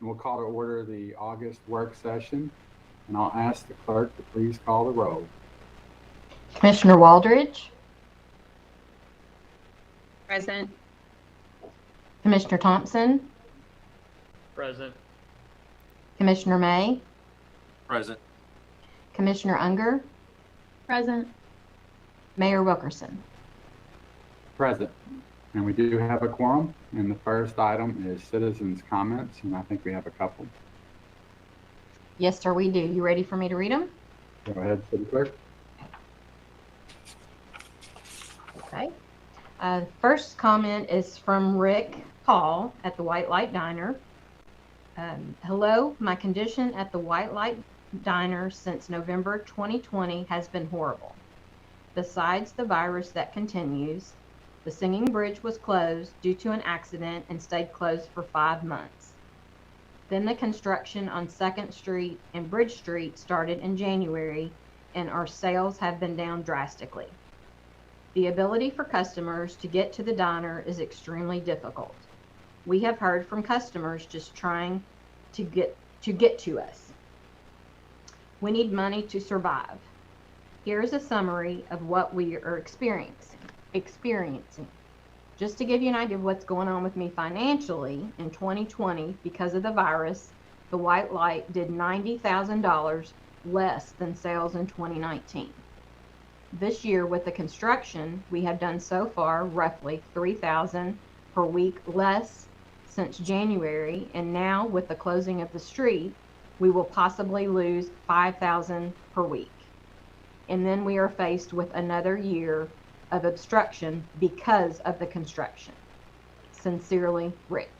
we'll call to order the August work session, and I'll ask the clerk to please call the roll. Commissioner Waldridge, Present. Commissioner Thompson, Present. Commissioner May, Present. Commissioner Unger, Present. Mayor Wilkerson. Present. And we do have a quorum, and the first item is citizens' comments, and I think we have a couple. Yes, sir, we do. You ready for me to read them? Go ahead, City Clerk. Okay. First comment is from Rick Paul at the White Light Diner. Hello, my condition at the White Light Diner since November 2020 has been horrible. Besides the virus that continues, the Singing Bridge was closed due to an accident and stayed closed for 5 months. Then the construction on 2nd Street and Bridge Street started in January, and our sales have been down drastically. The ability for customers to get to the diner is extremely difficult. We have heard from customers just trying to get to us. We need money to survive. Here's a summary of what we are experiencing. Just to give you an idea of what's going on with me financially, in 2020, because of the virus, the White Light did $90,000 less than sales in 2019. This year, with the construction, we have done so far roughly $3,000 per week less since January, and now with the closing of the street, we will possibly lose $5,000 per week. And then we are faced with another year of obstruction because of the construction. Sincerely, Rick.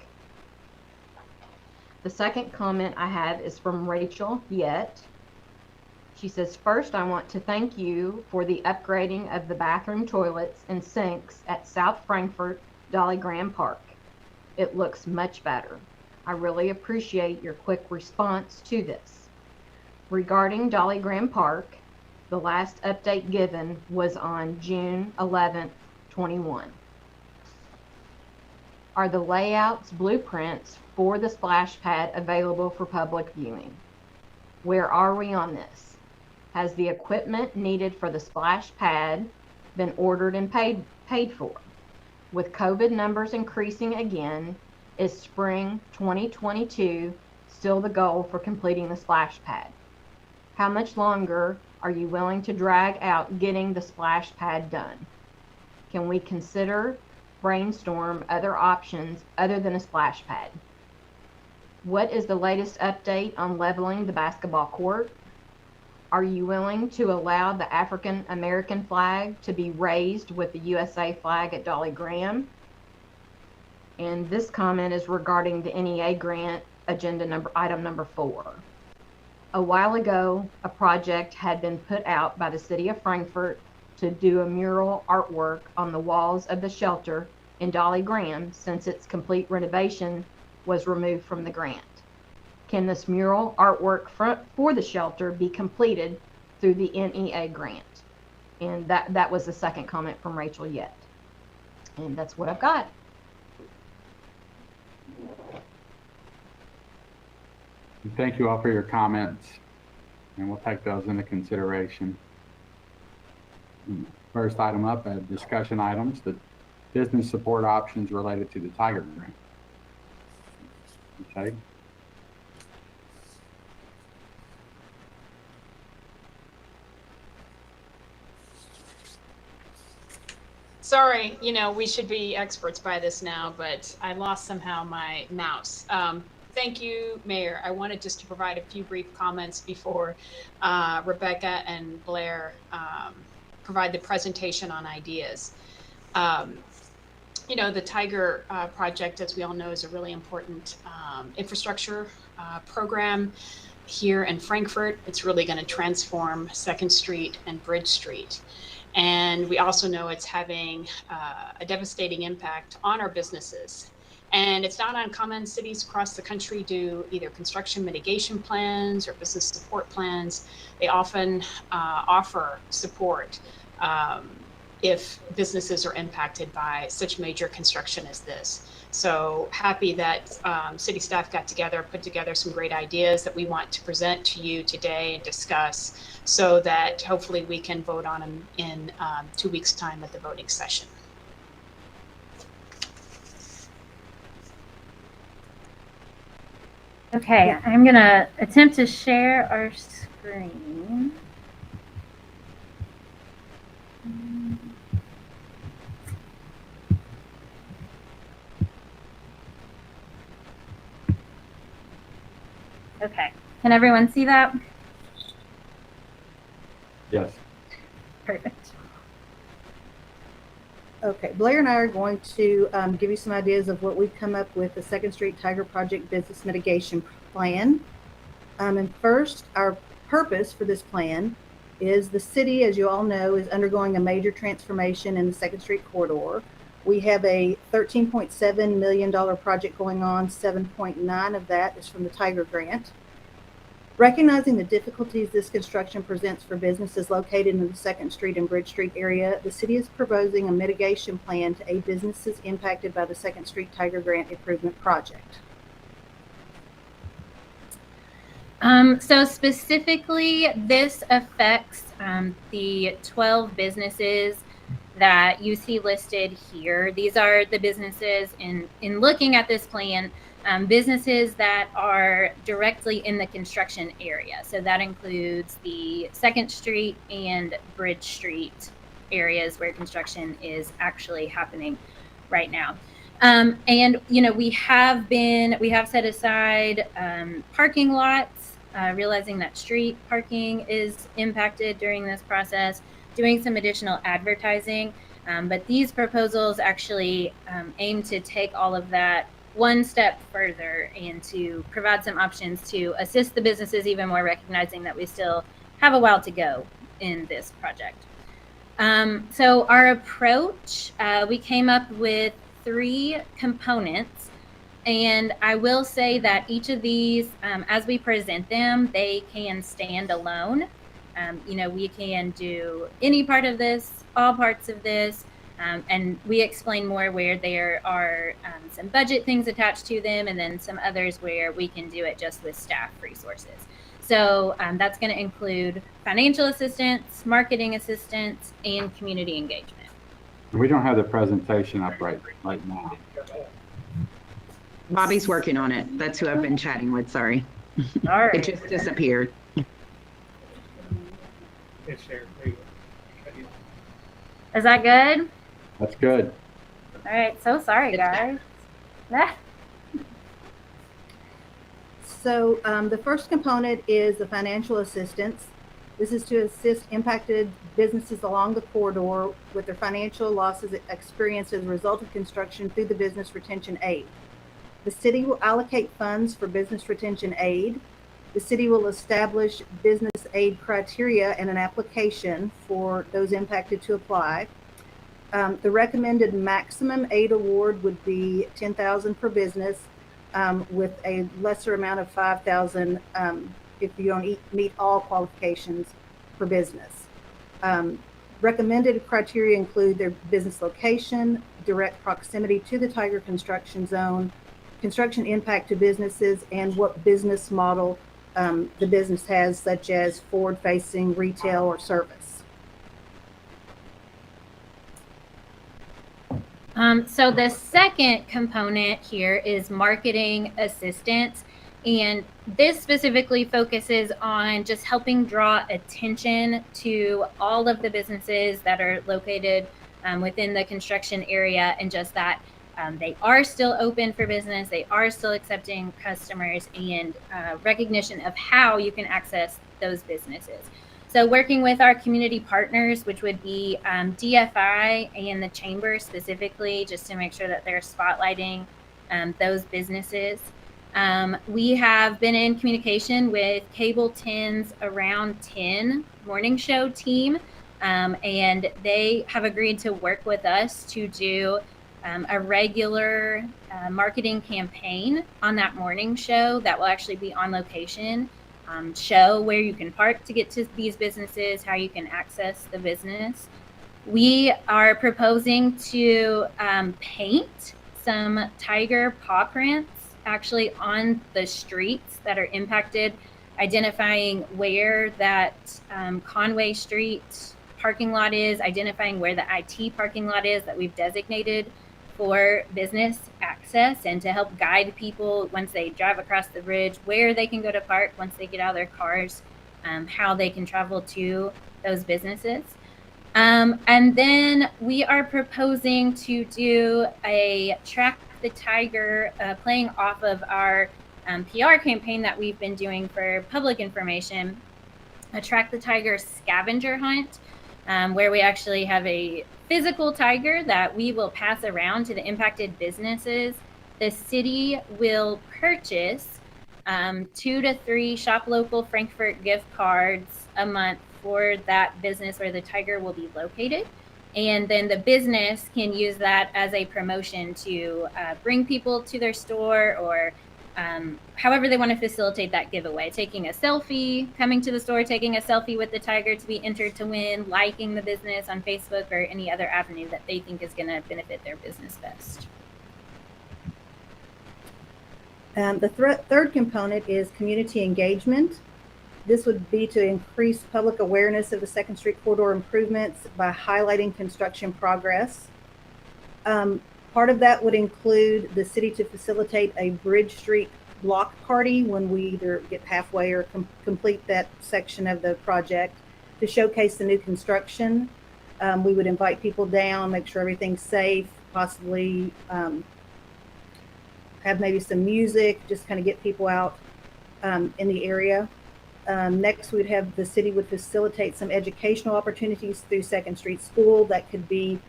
The second comment I have is from Rachel Yet. She says, first, I want to thank you for the upgrading of the bathroom toilets and sinks at South Frankfort Dolly Graham Park. It looks much better. I really appreciate your quick response to this. Regarding Dolly Graham Park, the last update given was on June 11th, 21. Are the layouts, blueprints for the splash pad available for public viewing? Where are we on this? Has the equipment needed for the splash pad been ordered and paid for? With COVID numbers increasing again, is spring 2022 still the goal for completing the splash pad? How much longer are you willing to drag out getting the splash pad done? Can we consider brainstorm other options other than a splash pad? What is the latest update on leveling the basketball court? Are you willing to allow the African American flag to be raised with the USA flag at Dolly Graham? And this comment is regarding the NEA grant, item number 4. A while ago, a project had been put out by the city of Frankfort to do a mural artwork on the walls of the shelter in Dolly Graham since its complete renovation was removed from the grant. Can this mural artwork for the shelter be completed through the NEA grant? And that was the second comment from Rachel Yet. And that's what I've got. Thank you all for your comments, and we'll take those into consideration. First item up, discussion items, the business support options related to the Tiger Grant. Okay. Sorry, we should be experts by this now, but I lost somehow my mouse. Thank you, Mayor. I wanted just to provide a few brief comments before Rebecca and Blair provide the presentation on ideas. The Tiger project, as we all know, is a really important infrastructure program here in Frankfort. It's really going to transform 2nd Street and Bridge Street. And we also know it's having a devastating impact on our businesses. And it's not uncommon. Cities across the country do either construction mitigation plans or business support plans. They often offer support if businesses are impacted by such major construction as this. So happy that city staff got together, put together some great ideas that we want to present to you today and discuss, so that hopefully we can vote on them in 2 weeks' time at the voting session. Okay, I'm gonna attempt to share our screen. Okay, can everyone see that? Yes. Perfect. Okay, Blair and I are going to give you some ideas of what we've come up with the Second Street Tiger Project Business Mitigation Plan. And first, our purpose for this plan is the city, as you all know, is undergoing a major transformation in the Second Street corridor. We have a $13.7 million project going on. 7.9 of that is from the Tiger Grant. Recognizing the difficulties this construction presents for businesses located in the Second Street and Bridge Street area, the city is proposing a mitigation plan to aid businesses impacted by the Second Street Tiger Grant Improvement Project. So specifically, this affects the 12 businesses that you see listed here. These are the businesses in looking at this plan, businesses that are directly in the construction area. So that includes the 2nd Street and Bridge Street areas where construction is actually happening right now. And, you know, we have set aside parking lots, realizing that street parking is impacted during this process, doing some additional advertising. But these proposals actually aim to take all of that one step further and to provide some options to assist the businesses even more, recognizing that we still have a while to go in this project. So our approach, we came up with 3 components, and I will say that each of these, as we present them, they can stand alone. You know, we can do any part of this, all parts of this, and we explain more where there are some budget things attached to them, and then some others where we can do it just with staff resources. So that's going to include financial assistance, marketing assistance, and community engagement. We don't have the presentation up right now. Bobby's working on it. That's who I've been chatting with. Sorry. All right. It just disappeared. Is that good? That's good. All right. So sorry, guys. So the first component is the financial assistance. This is to assist impacted businesses along the corridor with their financial losses experienced as a result of construction through the business retention aid. The city will allocate funds for business retention aid. The city will establish business aid criteria and an application for those impacted to apply. The recommended maximum aid award would be $10,000 per business, with a lesser amount of $5,000 if you don't meet all qualifications for business. Recommended criteria include their business location, direct proximity to the Tiger construction zone, construction impact to businesses, and what business model the business has, such as forward-facing, retail, or service. So the second component here is marketing assistance. And this specifically focuses on just helping draw attention to all of the businesses that are located within the construction area, and just that they are still open for business, they are still accepting customers, and recognition of how you can access those businesses. So working with our community partners, which would be DFI and the Chamber specifically, just to make sure that they're spotlighting those businesses. We have been in communication with Cable 10's Around 10 morning show team, and they have agreed to work with us to do a regular marketing campaign on that morning show that will actually be on location, show where you can park to get to these businesses, how you can access the business. We are proposing to paint some tiger paw prints actually on the streets that are impacted, identifying where that Conway Street parking lot is, identifying where the IT parking lot is that we've designated for business access, and to help guide people once they drive across the bridge where they can go to park once they get out of their cars, how they can travel to those businesses. And then we are proposing to do a Track the Tiger, playing off of our PR campaign that we've been doing for public information, a Track the Tiger scavenger hunt, where we actually have a physical tiger that we will pass around to the impacted businesses. The city will purchase 2 to 3 Shop Local Frankfort gift cards a month for that business where the tiger will be located. And then the business can use that as a promotion to bring people to their store, or however they want to facilitate that giveaway. Taking a selfie, coming to the store, taking a selfie with the tiger to be entered to win, liking the business on Facebook or any other avenue that they think is going to benefit their business best. The third component is community engagement. This would be to increase public awareness of the Second Street corridor improvements by highlighting construction progress. Part of that would include the city to facilitate a Bridge Street block party when we either get halfway or complete that section of the project to showcase the new construction. We would invite people down, make sure everything's safe, possibly have maybe some music, just kind of get people out in the area. Next, we'd have the city would facilitate some educational opportunities through Second Street School. That could be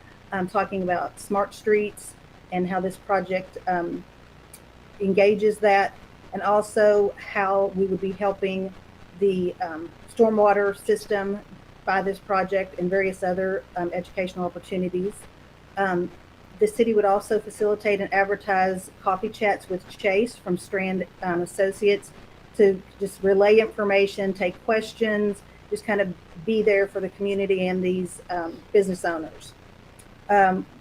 talking about smart streets and how this project engages that, and also how we would be helping the stormwater system by this project and various other educational opportunities. The city would also facilitate and advertise coffee chats with Chase from Strand Associates to just relay information, take questions, just kind of be there for the community and these business owners.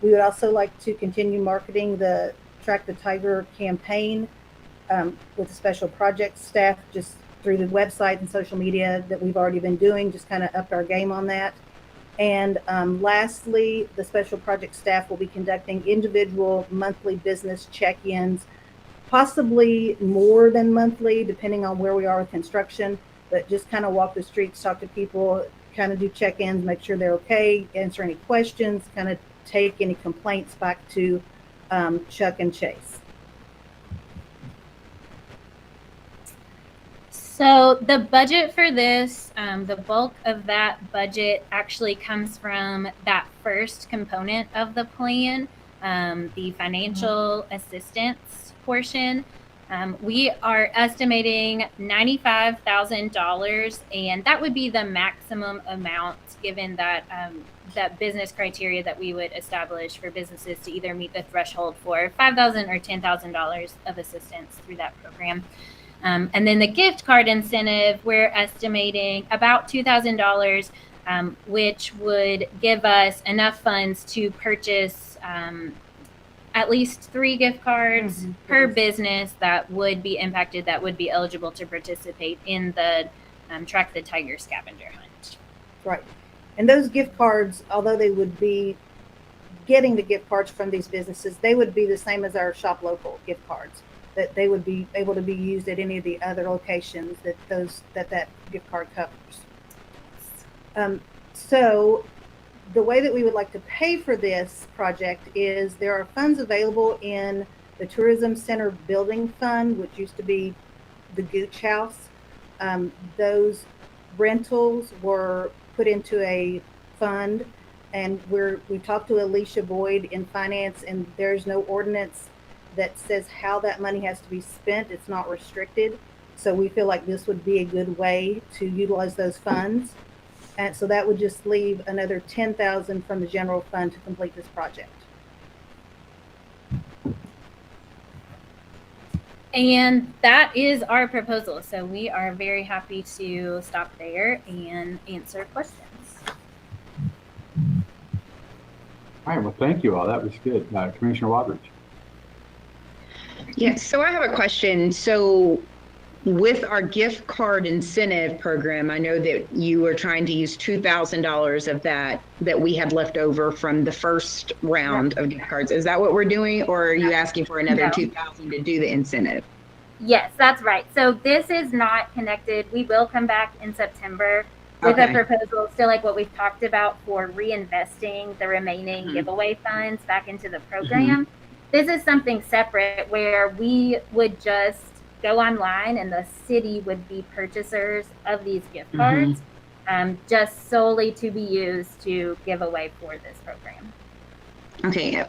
We would also like to continue marketing the Track the Tiger campaign with the special projects staff, just through the website and social media that we've already been doing, just kind of upped our game on that. And lastly, the special project staff will be conducting individual monthly business check-ins, possibly more than monthly, depending on where we are with construction, but just kind of walk the streets, talk to people, kind of do check-ins, make sure they're okay, answer any questions, kind of take any complaints back to Chuck and Chase. So the budget for this, the bulk of that budget actually comes from that first component of the plan, the financial assistance portion. We are estimating $95,000, and that would be the maximum amount given that that business criteria that we would establish for businesses to either meet the threshold for $5,000 or $10,000 of assistance through that program. And then the gift card incentive, we're estimating about $2,000, which would give us enough funds to purchase at least 3 gift cards per business that would be impacted, that would be eligible to participate in the Track the Tiger scavenger hunt. Right. And those gift cards, although they would be getting the gift cards from these businesses, they would be the same as our Shop Local gift cards, that they would be able to be used at any of the other locations that that gift card covers. So the way that we would like to pay for this project is there are funds available in the Tourism Center Building Fund, which used to be the Gooch House. Those rentals were put into a fund, and we talked to Alicia Boyd in finance, and there's no ordinance that says how that money has to be spent. It's not restricted. So we feel like this would be a good way to utilize those funds. And so that would just leave another $10,000 from the general fund to complete this project. And that is our proposal. So we are very happy to stop there and answer questions. All right, well, thank you all. That was good. Commissioner Wadridge. Yeah, so I have a question. So with our gift card incentive program, I know that you were trying to use $2,000 of that we had left over from the first round of gift cards. Is that what we're doing, or are you asking for another No. 2,000 to do the incentive? Yes, that's right. So this is not connected. We will come back in September with Okay. a proposal, still like what we've talked about, for reinvesting the remaining giveaway funds back into the program. This is something separate where we would just go online and the city would be purchasers of these gift cards, just solely to be used to give away for this program. Okay.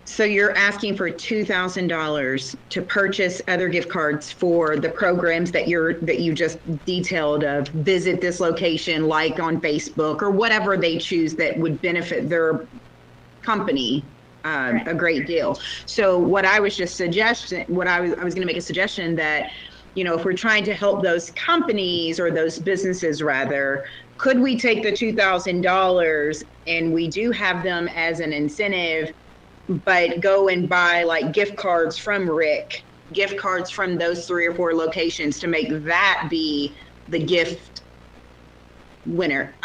So you're asking for $2,000 to purchase other gift cards for the programs that you just detailed of visit this location, like on Facebook or whatever they choose that would benefit their company a great deal. So what I was just suggesting, I was going to make a suggestion that, if we're trying to help those companies or those businesses rather, could we take the $2,000 and we do have them as an incentive, but go and buy like gift cards from Rick, gift cards from those 3 or 4 locations to make that be the gift winner.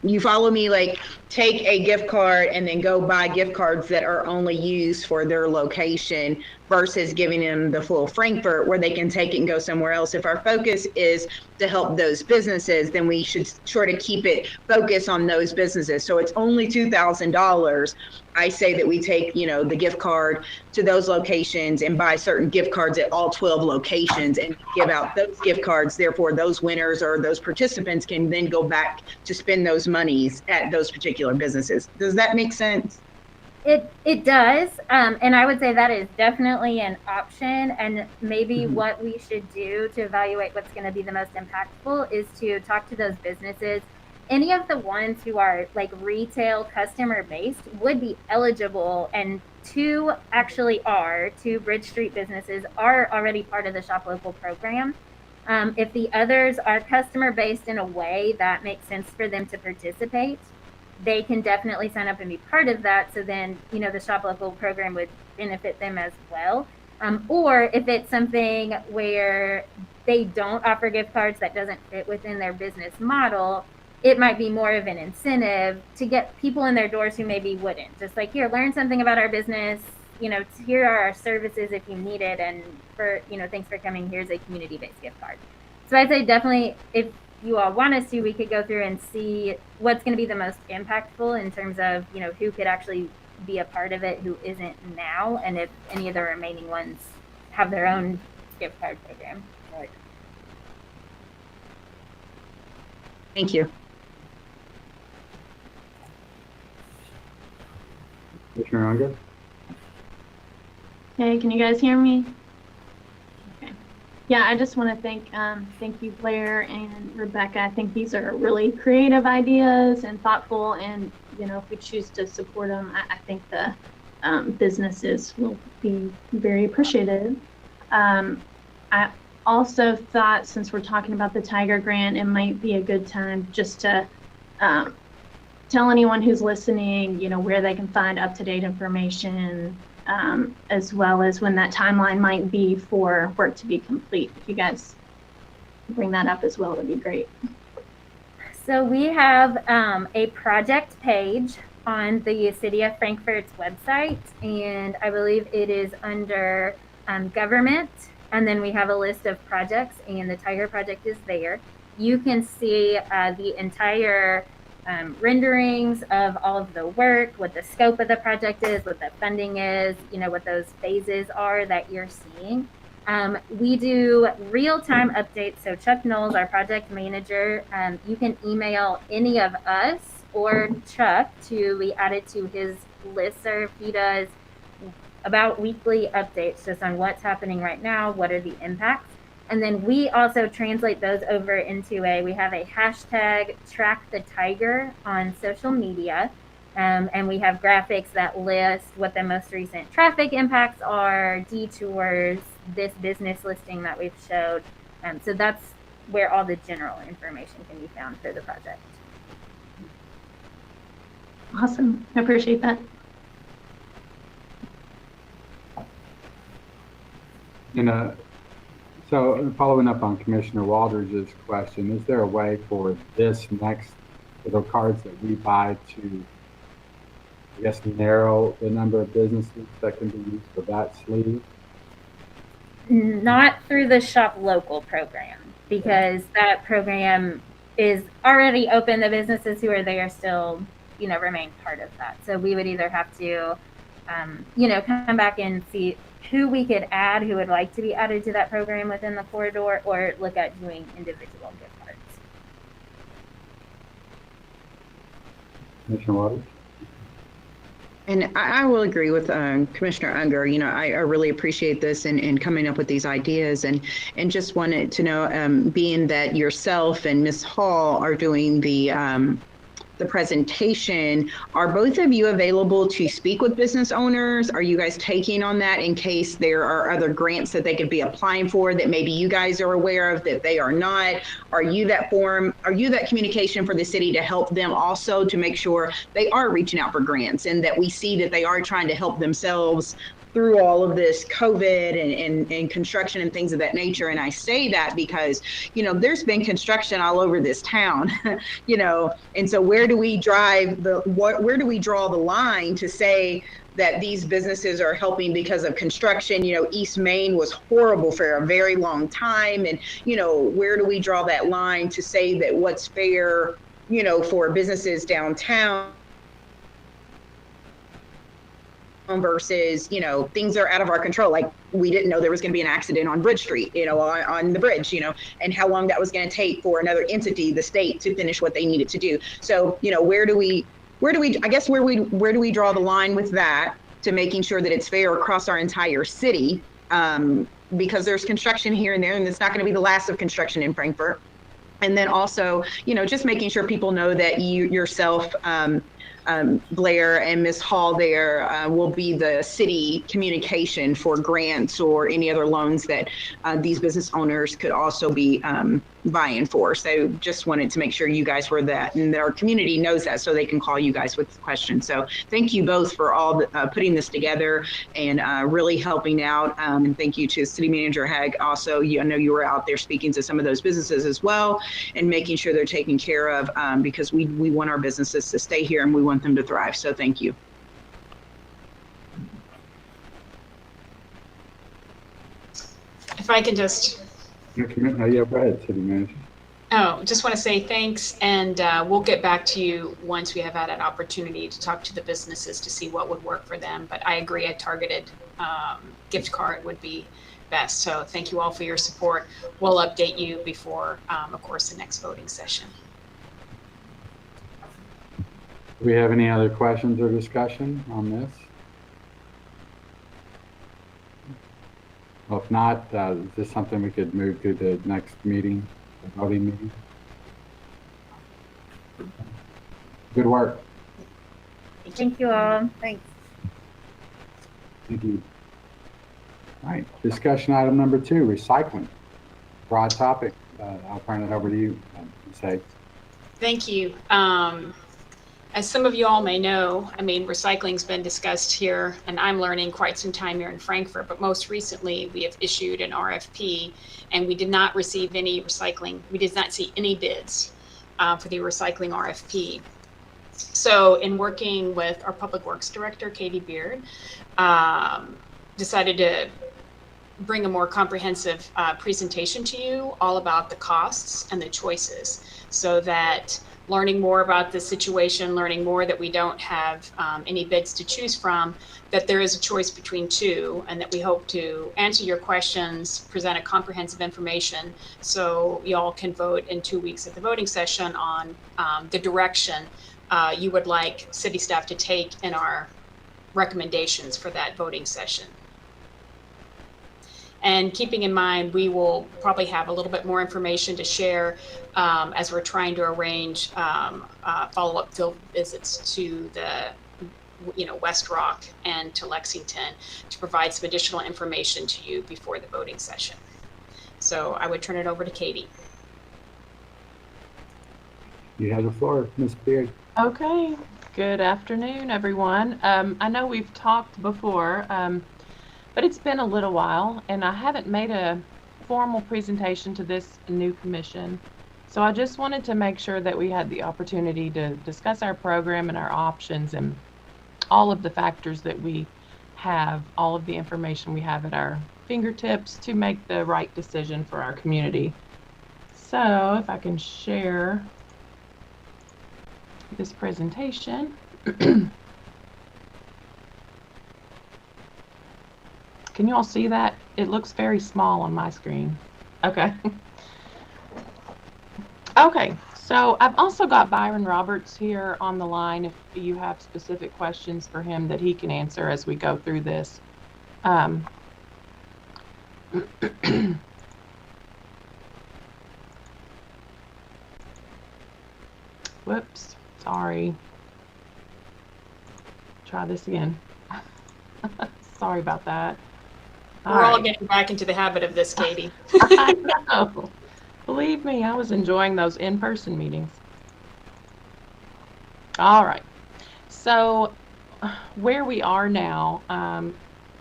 You follow me? Like, take a gift card and then go buy gift cards that are only used for their location versus giving them the full Frankfort where they can take it and go somewhere else. If our focus is to help those businesses, then we should sort of keep it focused on those businesses. So it's only $2,000. I say that we take, the gift card to those locations and buy certain gift cards at all 12 locations and give out those gift cards. Therefore, those winners or those participants can then go back to spend those monies at those particular businesses. Does that make sense? It does. And I would say that is definitely an option. And maybe what we should do to evaluate what's going to be the most impactful is to talk to those businesses. Any of the ones who are like retail customer based would be eligible, and 2 Bridge Street businesses are already part of the Shop Local program. If the others are customer based in a way that makes sense for them to participate, they can definitely sign up and be part of that. So then, the Shop Local program would benefit them as well. Or if it's something where they don't offer gift cards that doesn't fit within their business model, it might be more of an incentive to get people in their doors who maybe wouldn't. Just like, here, learn something about our business. Here are our services if you need it. And thanks for coming. Here's a community-based gift card. So I'd say definitely, if you all want us to, we could go through and see what's going to be the most impactful in terms of, who could actually be a part of it, who isn't now, and if any of the remaining ones have their own gift card program. Right. Thank you. Commissioner Unger? Hey, can you guys hear me? Okay. Yeah, I just want to thank you, Blair and Rebecca. I think these are really creative ideas and thoughtful, and if we choose to support them, I think the businesses will be very appreciative. I also thought, since we're talking about the Tiger Grant, it might be a good time just to tell anyone who's listening, where they can find up-to-date information, as well as when that timeline might be for work to be complete. If you guys bring that up as well, that'd be great. So we have a project page on the City of Frankfort's website, and I believe it is under government, and then we have a list of projects, and the Tiger Project is there. You can see the entire renderings of all of the work, what the scope of the project is, what the funding is, what those phases are that you're seeing. We do real-time updates. So Chuck Knowles, our project manager, you can email any of us or Chuck to be added to his listserv. He does about weekly updates just on what's happening right now, what are the impacts. And then we also translate those over into we have a hashtag Track the Tiger on social media. And we have graphics that list what the most recent traffic impacts are, detours, this business listing that we've showed. So that's where all the general information can be found for the project. Awesome. I appreciate that. So following up on Commissioner Waldridge's question, is there a way for this next, for the cards that we buy to, I guess, narrow the number of businesses that can be used for that sleeve? Not through the Shop Local program, because that program is already open. The businesses who are there still, remain part of that. So we would either have to, come back and see who we could add, who would like to be added to that program within the corridor, or look at doing individual gift cards. Commissioner Waters? And I will agree with Commissioner Unger. I really appreciate this and coming up with these ideas, and just wanted to know, being that yourself and Ms. Hall are doing the presentation, are both of you available to speak with business owners? Are you guys taking on that in case there are other grants that they could be applying for that maybe you guys are aware of that they are not? Are you that communication for the city to help them also to make sure they are reaching out for grants, and that we see that they are trying to help themselves through all of this COVID and construction and things of that nature? And I say that because, there's been construction all over this town, and so where do we draw the line to say that these businesses are helping because of construction? East Main was horrible for a very long time. And, where do we draw that line to say that what's fair, for businesses downtown versus, things are out of our control. Like, we didn't know there was going to be an accident on Bridge Street, on the bridge, and how long that was going to take for another entity, the state, to finish what they needed to do. So, where do we draw the line with that to making sure that it's fair across our entire city? Because there's construction here and there, and it's not going to be the last of construction in Frankfort. And then also, just making sure people know that you yourself, Blair and Ms. Hall there will be the city communication for grants or any other loans that these business owners could also be buying for. So just wanted to make sure you guys were that, and our community knows that, so they can call you guys with questions. So thank you both for all putting this together and really helping out. And thank you to City Manager Hag. Also, I know you were out there speaking to some of those businesses as well and making sure they're taken care of, because we want our businesses to stay here and we want them to thrive. So thank you. If I can just Yeah, go ahead, City Manager. just want to say thanks, and we'll get back to you once we have had an opportunity to talk to the businesses to see what would work for them. But I agree, a targeted gift card would be best. So thank you all for your support. We'll update you before, of course, the next voting session. Do we have any other questions or discussion on this? Well, if not, is this something we could move to the next meeting, the voting meeting? Good work. Thank you all. Thanks. Thank you. All right, discussion item number 2, recycling. Broad topic. I'll turn it over to you, Say. Thank you. As some of you all may know, recycling's been discussed here, and I'm learning quite some time here in Frankfort, but most recently we have issued an RFP, and we did not receive any recycling. We did not see any bids for the recycling RFP. So in working with our Public Works Director, Katie Beard, decided to bring a more comprehensive presentation to you all about the costs and the choices, so that learning more about the situation, learning more that we don't have any bids to choose from, that there is a choice between two, and that we hope to answer your questions, present a comprehensive information, so y'all can vote in 2 weeks at the voting session on the direction you would like city staff to take in our recommendations for that voting session. And keeping in mind, we will probably have a little bit more information to share as we're trying to arrange follow-up field visits to the West Rock and to Lexington to provide some additional information to you before the voting session. So I would turn it over to Katie. You have the floor, Ms. Beard. Okay. Good afternoon, everyone. I know we've talked before, but it's been a little while, and I haven't made a formal presentation to this new commission. So I just wanted to make sure that we had the opportunity to discuss our program and our options and all of the factors that we have, all of the information we have at our fingertips to make the right decision for our community. So if I can share this presentation. Can you all see that? It looks very small on my screen. Okay. Okay, so I've also got Byron Roberts here on the line if you have specific questions for him that he can answer as we go through this. Whoops, sorry. Try this again. Sorry about that. We're all getting back into the habit of this, Katie. I know. Believe me, I was enjoying those in-person meetings. All right. So where we are now,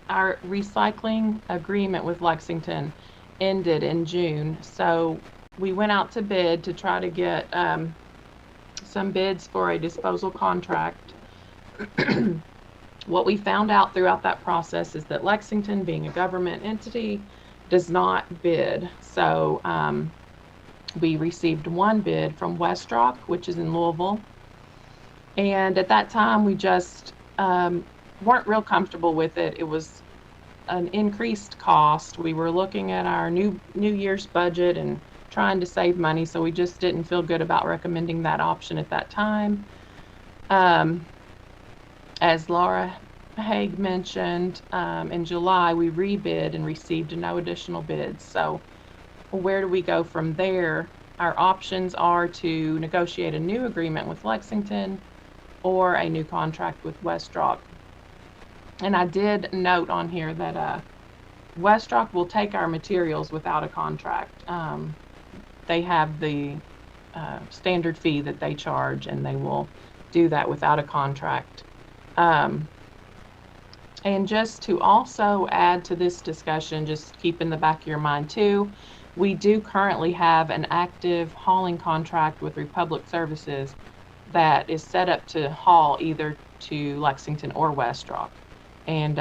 our recycling agreement with Lexington ended in June. So we went out to bid to try to get some bids for a disposal contract. What we found out throughout that process is that Lexington, being a government entity, does not bid. So we received one bid from Westrock, which is in Louisville. And at that time, we just weren't real comfortable with it. It was an increased cost. We were looking at our New Year's budget and trying to save money, so we just didn't feel good about recommending that option at that time. As Laura Haig mentioned, in July, we rebid and received no additional bids. So where do we go from there? Our options are to negotiate a new agreement with Lexington or a new contract with Westrock. And I did note on here that Westrock will take our materials without a contract. They have the standard fee that they charge, and they will do that without a contract. And just to also add to this discussion, just keep in the back of your mind too, we do currently have an active hauling contract with Republic Services that is set up to haul either to Lexington or Westrock. And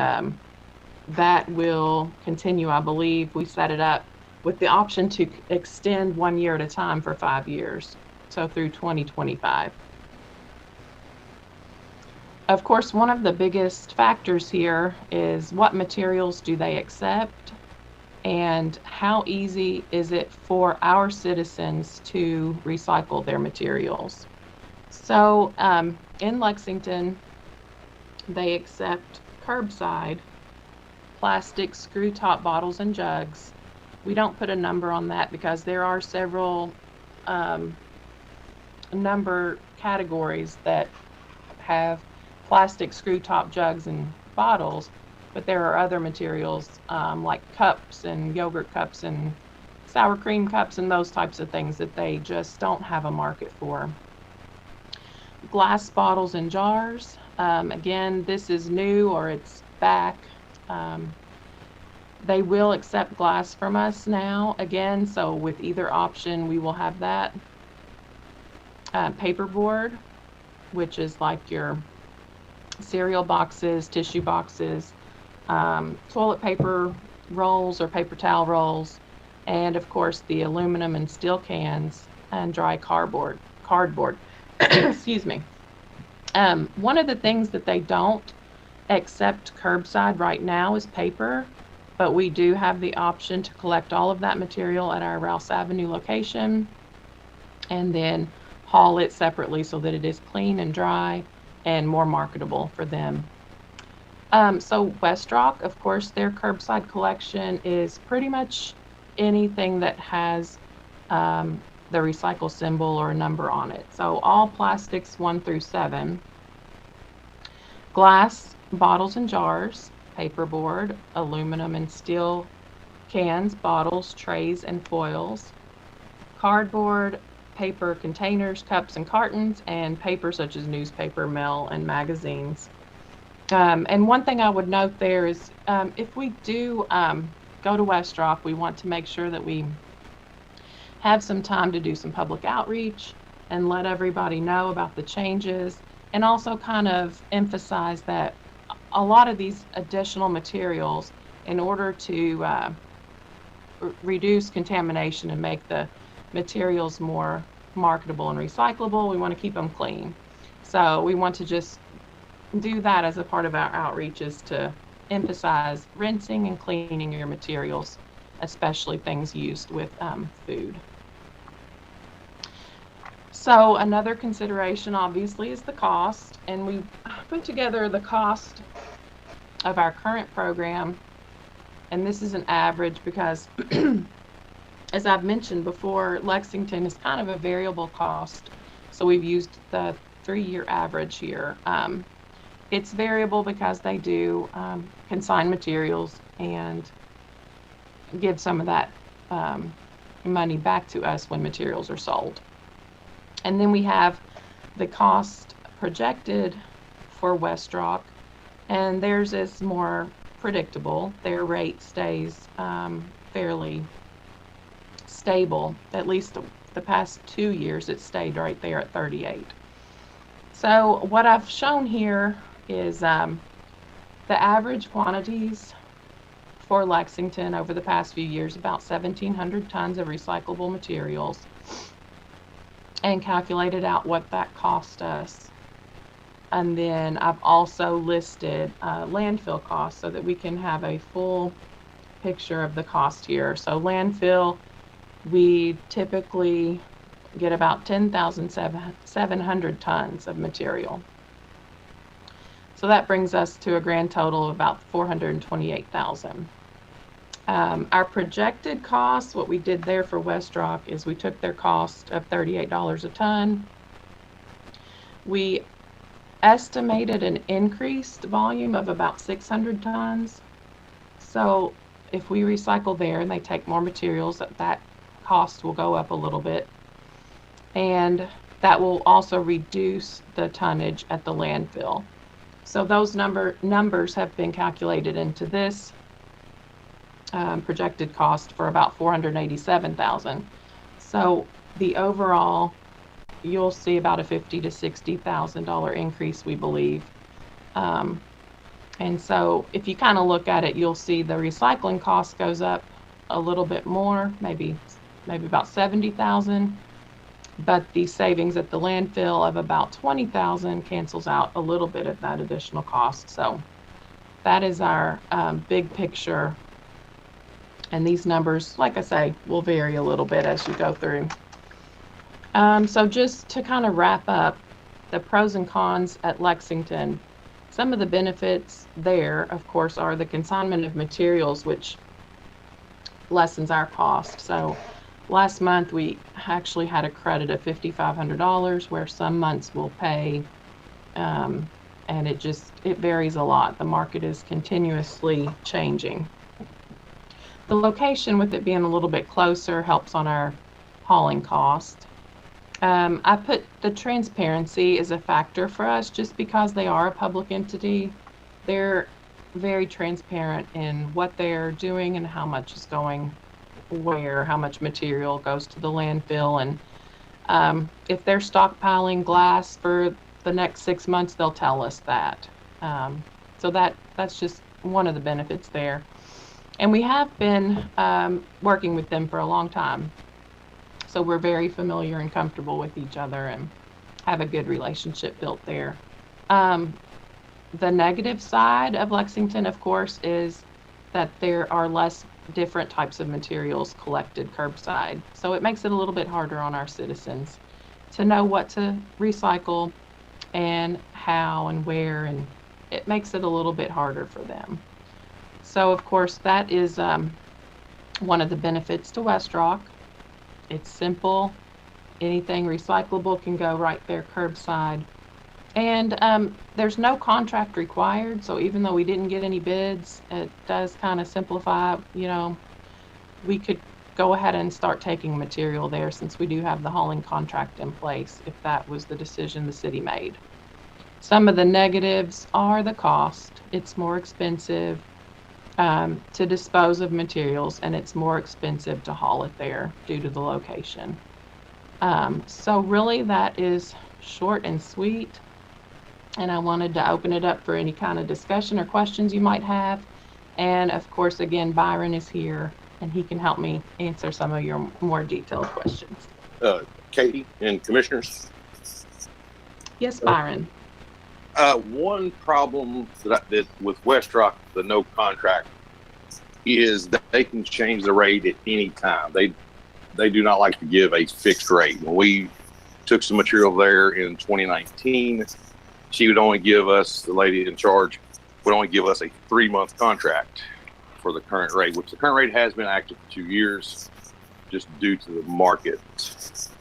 that will continue, I believe. We set it up with the option to extend 1 year at a time for 5 years, so through 2025. Of course, one of the biggest factors here is what materials do they accept and how easy is it for our citizens to recycle their materials. So in Lexington, they accept curbside plastic screw top bottles and jugs. We don't put a number on that because there are several number categories that have plastic screw top jugs and bottles, but there are other materials like cups and yogurt cups and sour cream cups and those types of things that they just don't have a market for. Glass bottles and jars. Again, this is new or it's back. They will accept glass from us now again, so with either option we will have that. Paperboard, which is like your cereal boxes, tissue boxes, toilet paper rolls or paper towel rolls, and of course the aluminum and steel cans and dry cardboard. Excuse me. One of the things that they don't accept curbside right now is paper, but we do have the option to collect all of that material at our Rouse Avenue location and then haul it separately so that it is clean and dry and more marketable for them. So Westrock, of course, their curbside collection is pretty much anything that has the recycle symbol or a number on it. So all plastics 1 through 7. Glass, bottles and jars, paperboard, aluminum and steel cans, bottles, trays, and foils. Cardboard, paper containers, cups, and cartons, and paper such as newspaper, mail, and magazines. And one thing I would note there is if we do go to West Rock, we want to make sure that we have some time to do some public outreach and let everybody know about the changes, and also kind of emphasize that a lot of these additional materials, in order to reduce contamination and make the materials more marketable and recyclable, we want to keep them clean. So we want to just do that as a part of our outreach, is to emphasize rinsing and cleaning your materials, especially things used with food. So another consideration obviously is the cost, and we put together the cost of our current program, and this is an average because as I've mentioned before, Lexington is kind of a variable cost, so we've used the 3-year average here. It's variable because they do consign materials and give some of that money back to us when materials are sold. And then we have the cost projected for West Rock, and theirs is more predictable. Their rate stays fairly stable. At least the past 2 years, it stayed right there at 38. So what I've shown here is the average quantities for Lexington over the past few years, about 1,700 tons of recyclable materials, and calculated out what that cost us. And then I've also listed landfill costs so that we can have a full picture of the cost here. So landfill, we typically get about 10,700 tons of material. So that brings us to a grand total of about 428,000. Our projected cost, what we did there for West Rock, is we took their cost of $38 a ton. We estimated an increased volume of about 600 tons. So if we recycle there and they take more materials, that cost will go up a little bit. And that will also reduce the tonnage at the landfill. So those numbers have been calculated into this projected cost for about $487,000. So the overall, you'll see about a $50,000 to $60,000 increase, we believe. And so if you kind of look at it, you'll see the recycling cost goes up a little bit more, maybe about $70,000. But the savings at the landfill of about $20,000 cancels out a little bit of that additional cost. So that is our big picture. And these numbers, like I say, will vary a little bit as you go through. So just to kind of wrap up the pros and cons at Lexington, some of the benefits there, of course, are the consignment of materials, which lessens our cost. So last month, we actually had a credit of $5,500, where some months we'll pay, and it varies a lot. The market is continuously changing. The location, with it being a little bit closer, helps on our hauling cost. I put the transparency as a factor for us just because they are a public entity. They're very transparent in what they're doing and how much is going where, how much material goes to the landfill. And if they're stockpiling glass for the next 6 months, they'll tell us that. So that's just one of the benefits there. And we have been working with them for a long time. So we're very familiar and comfortable with each other and have a good relationship built there. The negative side of Lexington, of course, is that there are less different types of materials collected curbside. So it makes it a little bit harder on our citizens to know what to recycle and how and where, and it makes it a little bit harder for them. So of course that is one of the benefits to West Rock. It's simple. Anything recyclable can go right there curbside. And there's no contract required, so even though we didn't get any bids, it does kind of simplify. We could go ahead and start taking material there since we do have the hauling contract in place, if that was the decision the city made. Some of the negatives are the cost. It's more expensive to dispose of materials, and it's more expensive to haul it there due to the location. So really that is short and sweet. And I wanted to open it up for any kind of discussion or questions you might have. And of course, again, Byron is here and he can help me answer some of your more detailed questions. Katie and commissioners. Yes, Byron. One problem that with West Rock, the no contract, is that they can change the rate at any time. They do not like to give a fixed rate. When we took some material there in 2019, she would only give us, the lady in charge would only give us a 3-month contract for the current rate, which the current rate has been active for 2 years, just due to the market. That's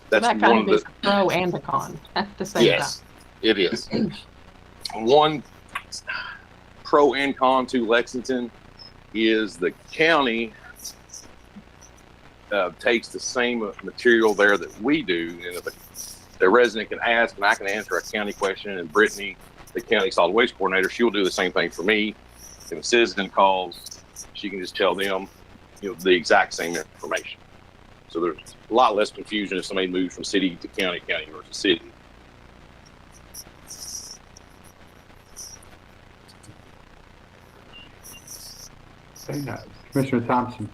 that kind of is a pro and a con at the same time. It is. One pro and con to Lexington is the county takes the same material there that we do. And if the resident can ask, and I can answer a county question, and Brittany, the county solid waste coordinator, she will do the same thing for me. If a citizen calls, she can just tell them, the exact same information. So there's a lot less confusion if somebody moves from city to county, county versus city. Okay, Commissioner Thompson.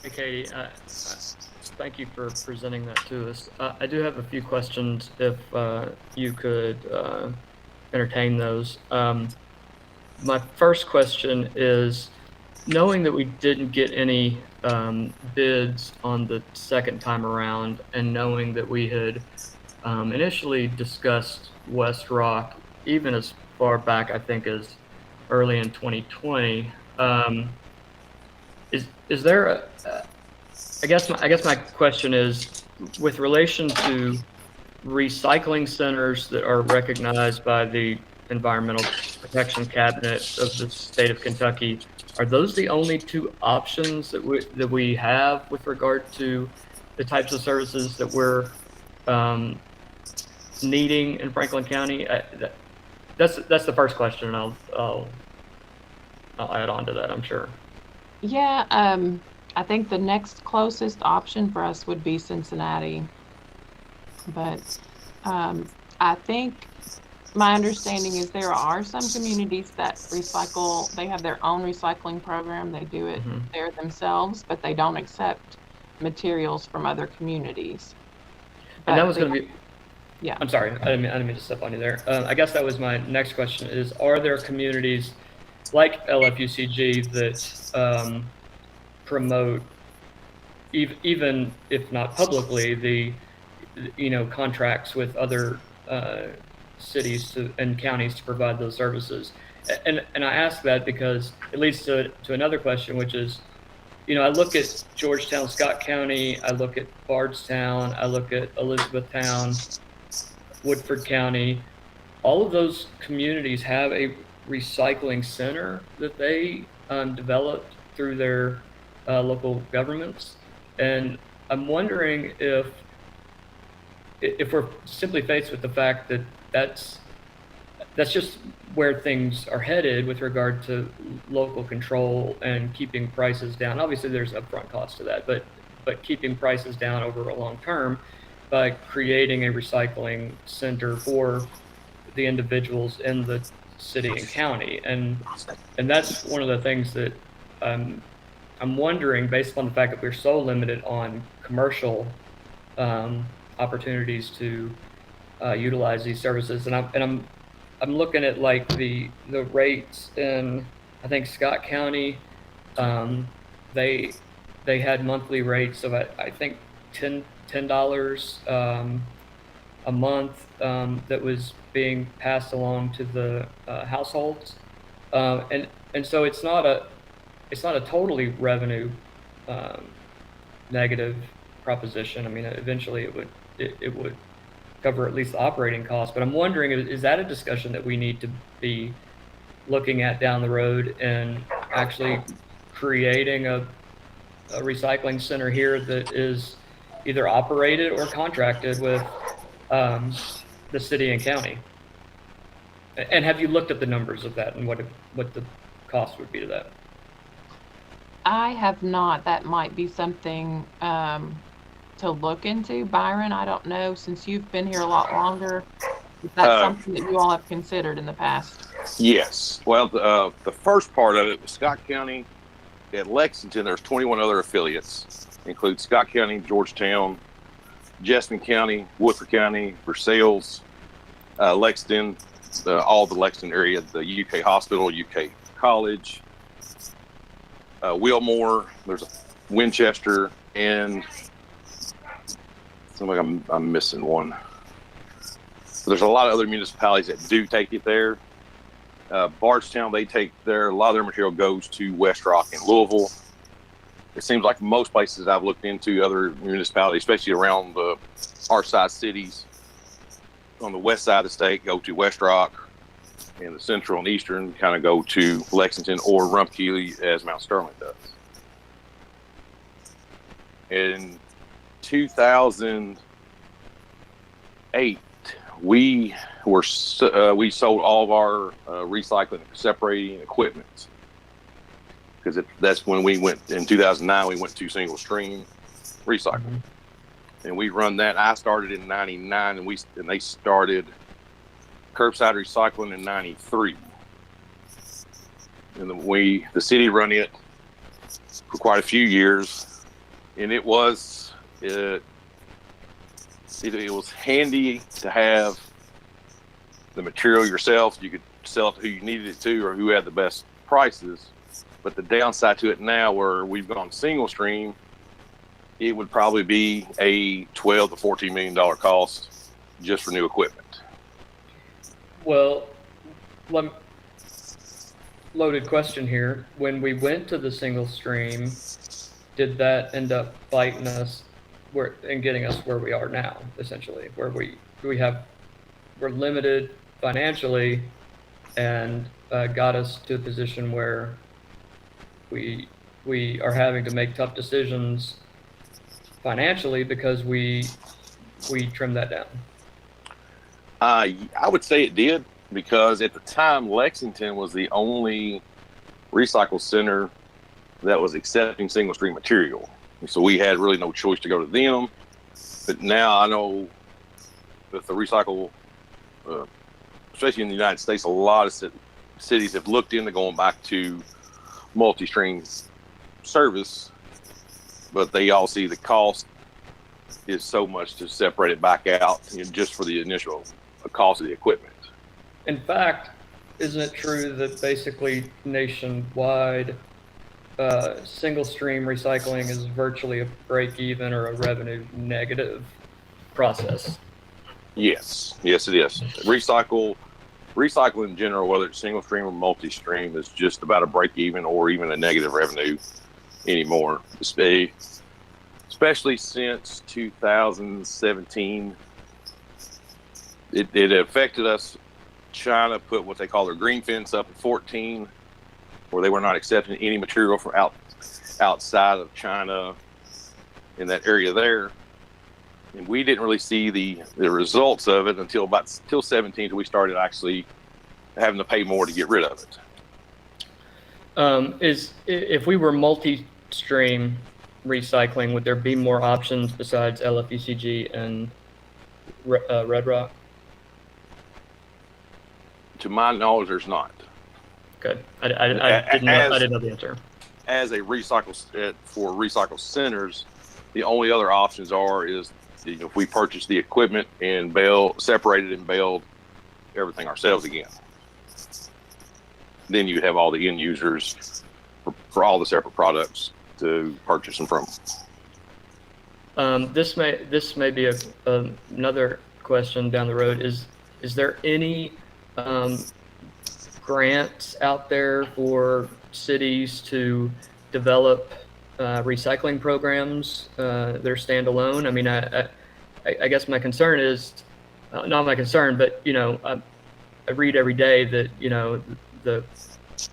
Hey, Katie, thank you for presenting that to us. I do have a few questions if you could entertain those. My first question is, knowing that we didn't get any bids on the second time around, and knowing that we had initially discussed West Rock, even as far back, I think, as early in 2020, is there I guess my question is, with relation to recycling centers that are recognized by the Environmental Protection Cabinet of the state of Kentucky, are those the only two options that we have with regard to the types of services that we're needing in Franklin County? That's the first question, and I'll add on to that, I'm sure. Yeah, I think the next closest option for us would be Cincinnati. But I think my understanding is there are some communities that recycle, they have their own recycling program. They do it there themselves, but they don't accept materials from other communities. And that was going to be, yeah. I'm sorry, I didn't mean to step on you there. I guess that was my next question is, are there communities like LFUCG that promote, even if not publicly, the contracts with other cities and counties to provide those services? And I ask that because it leads to another question, which is, I look at Georgetown, Scott County, I look at Bardstown, I look at Elizabethtown, Woodford County. All of those communities have a recycling center that they developed through their local governments, and I'm wondering if we're simply faced with the fact that that's just where things are headed with regard to local control and keeping prices down. Obviously, there's upfront cost to that, but keeping prices down over a long term by creating a recycling center for the individuals in the city and county, and that's one of the things that I'm wondering, based upon the fact that we're so limited on commercial opportunities to utilize these services, and I'm looking at like the rates in, I think, Scott County. They had monthly rates of I think $10 a month that was being passed along to the households, and so it's not a totally revenue negative proposition. I mean, eventually it would cover at least the operating costs, but I'm wondering, is that a discussion that we need to be looking at down the road and actually creating a recycling center here that is either operated or contracted with the city and county. And have you looked at the numbers of that and what the cost would be to that? I have not. That might be something to look into, Byron. I don't know, since you've been here a lot longer, if that's something that you all have considered in the past. Yes. Well, the first part of it was Scott County. At Lexington, there's 21 other affiliates, include Scott County, Georgetown, Justin County, Woodford County, Versailles, Lexington, all the Lexington area, the UK Hospital, UK College, Wilmore, there's a Winchester, and something like I'm missing one. So there's a lot of other municipalities that do take it there. Bardstown, they take a lot of their material goes to West Rock and Louisville. It seems like most places I've looked into, other municipalities, especially around our size cities, on the west side of the state, go to West Rock, and the central and eastern kind of go to Lexington or Rumpke, as Mount Sterling does. In 2008, we sold all of our recycling and separating equipment, because that's when we went in 2009. We went to single stream recycling, and we run that. I started in '99, and they started curbside recycling in '93, and the city run it for quite a few years, and it was handy to have the material yourself. You could sell it to who you needed it to or who had the best prices. But the downside to it now, where we've gone single stream, it would probably be a $12 to $14 million cost just for new equipment. Well, loaded question here. When we went to the single stream, did that end up biting us and getting us where we are now, essentially, where we're limited financially, and got us to a position where we are having to make tough decisions financially because we trimmed that down? I would say it did, because at the time Lexington was the only recycle center that was accepting single stream material. So we had really no choice to go to them. But now I know that the recycle, especially in the United States, a lot of cities have looked into going back to multi-stream service, but they all see the cost is so much to separate it back out, just for the initial cost of the equipment. In fact, isn't it true that basically nationwide, single stream recycling is virtually a break even or a revenue negative process? Yes, it is. Recycle in general, whether it's single stream or multi-stream, is just about a break even or even a negative revenue anymore. Especially since 2017, it affected us. China put what they call their green fence up in 14, where they were not accepting any material from outside of China in that area there. And we didn't really see the results of it until 17, till we started actually having to pay more to get rid of it. If we were multi-stream recycling, would there be more options besides LFECG and Red Rock? To my knowledge, there's not. Good. I didn't know the answer. As a for recycle centers, the only other options is if we purchase the equipment and separated and baled everything ourselves again. Then you have all the end users for all the separate products to purchase them from. This may be another question down the road. Is there any grants out there for cities to develop recycling programs that are standalone? I mean, I guess my concern is not my concern, but I read every day that the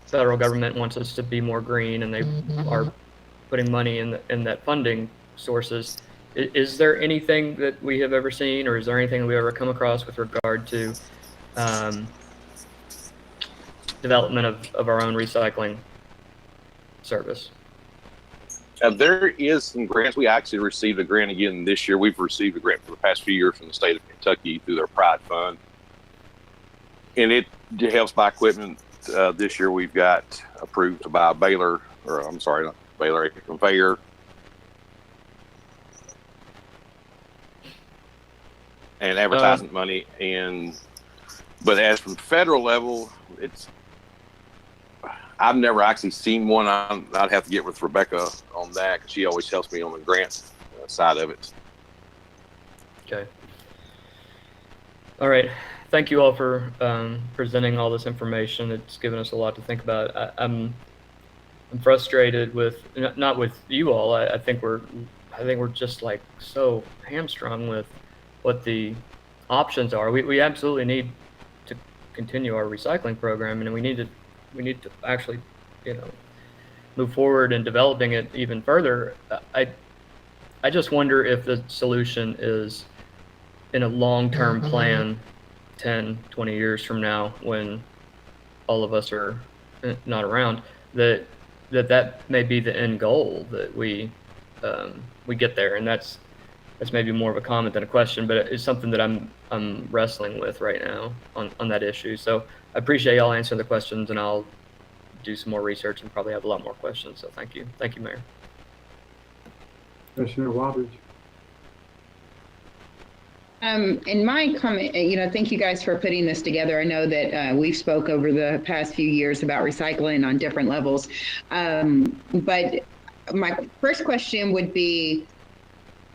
federal government wants us to be more green, and they are putting money in that funding sources. Is there anything that we have ever seen, or is there anything we ever come across with regard to development of our own recycling service? There is some grants. We actually received a grant again this year. We've received a grant for the past few years from the state of Kentucky through their Pride Fund, and it helps buy equipment. This year we've got approved to buy a baler, or I'm sorry, not baler, a conveyor, and advertising money. But as from federal level, I've never actually seen one. I'd have to get with Rebecca on that, because she always helps me on the grant side of it. Okay. All right. Thank you all for presenting all this information. It's given us a lot to think about. I'm frustrated with, not with you all. I think we're just like so hamstrung with what the options are. We absolutely need to continue our recycling program, and we need to actually, move forward in developing it even further. I just wonder if the solution is in a long-term plan, 10, 20 years from now, when all of us are not around, that may be the end goal, that we get there. And that's maybe more of a comment than a question, but it's something that I'm wrestling with right now on that issue. So I appreciate y'all answering the questions, and I'll do some more research and probably have a lot more questions. So thank you, Mayor. Commissioner Waters. In my comment, thank you guys for putting this together. I know that we've spoke over the past few years about recycling on different levels. But my first question would be,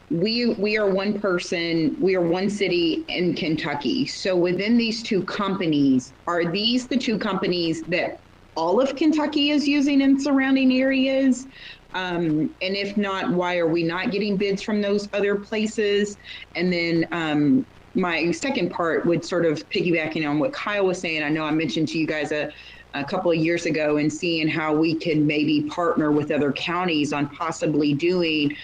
we are one person, we are one city in Kentucky. So within these two companies, are these the two companies that all of Kentucky is using in surrounding areas? And if not, why are we not getting bids from those other places? And then my second part would sort of piggybacking on what Kyle was saying. I know I mentioned to you guys a couple of years ago, and seeing how we can maybe partner with other counties on possibly doing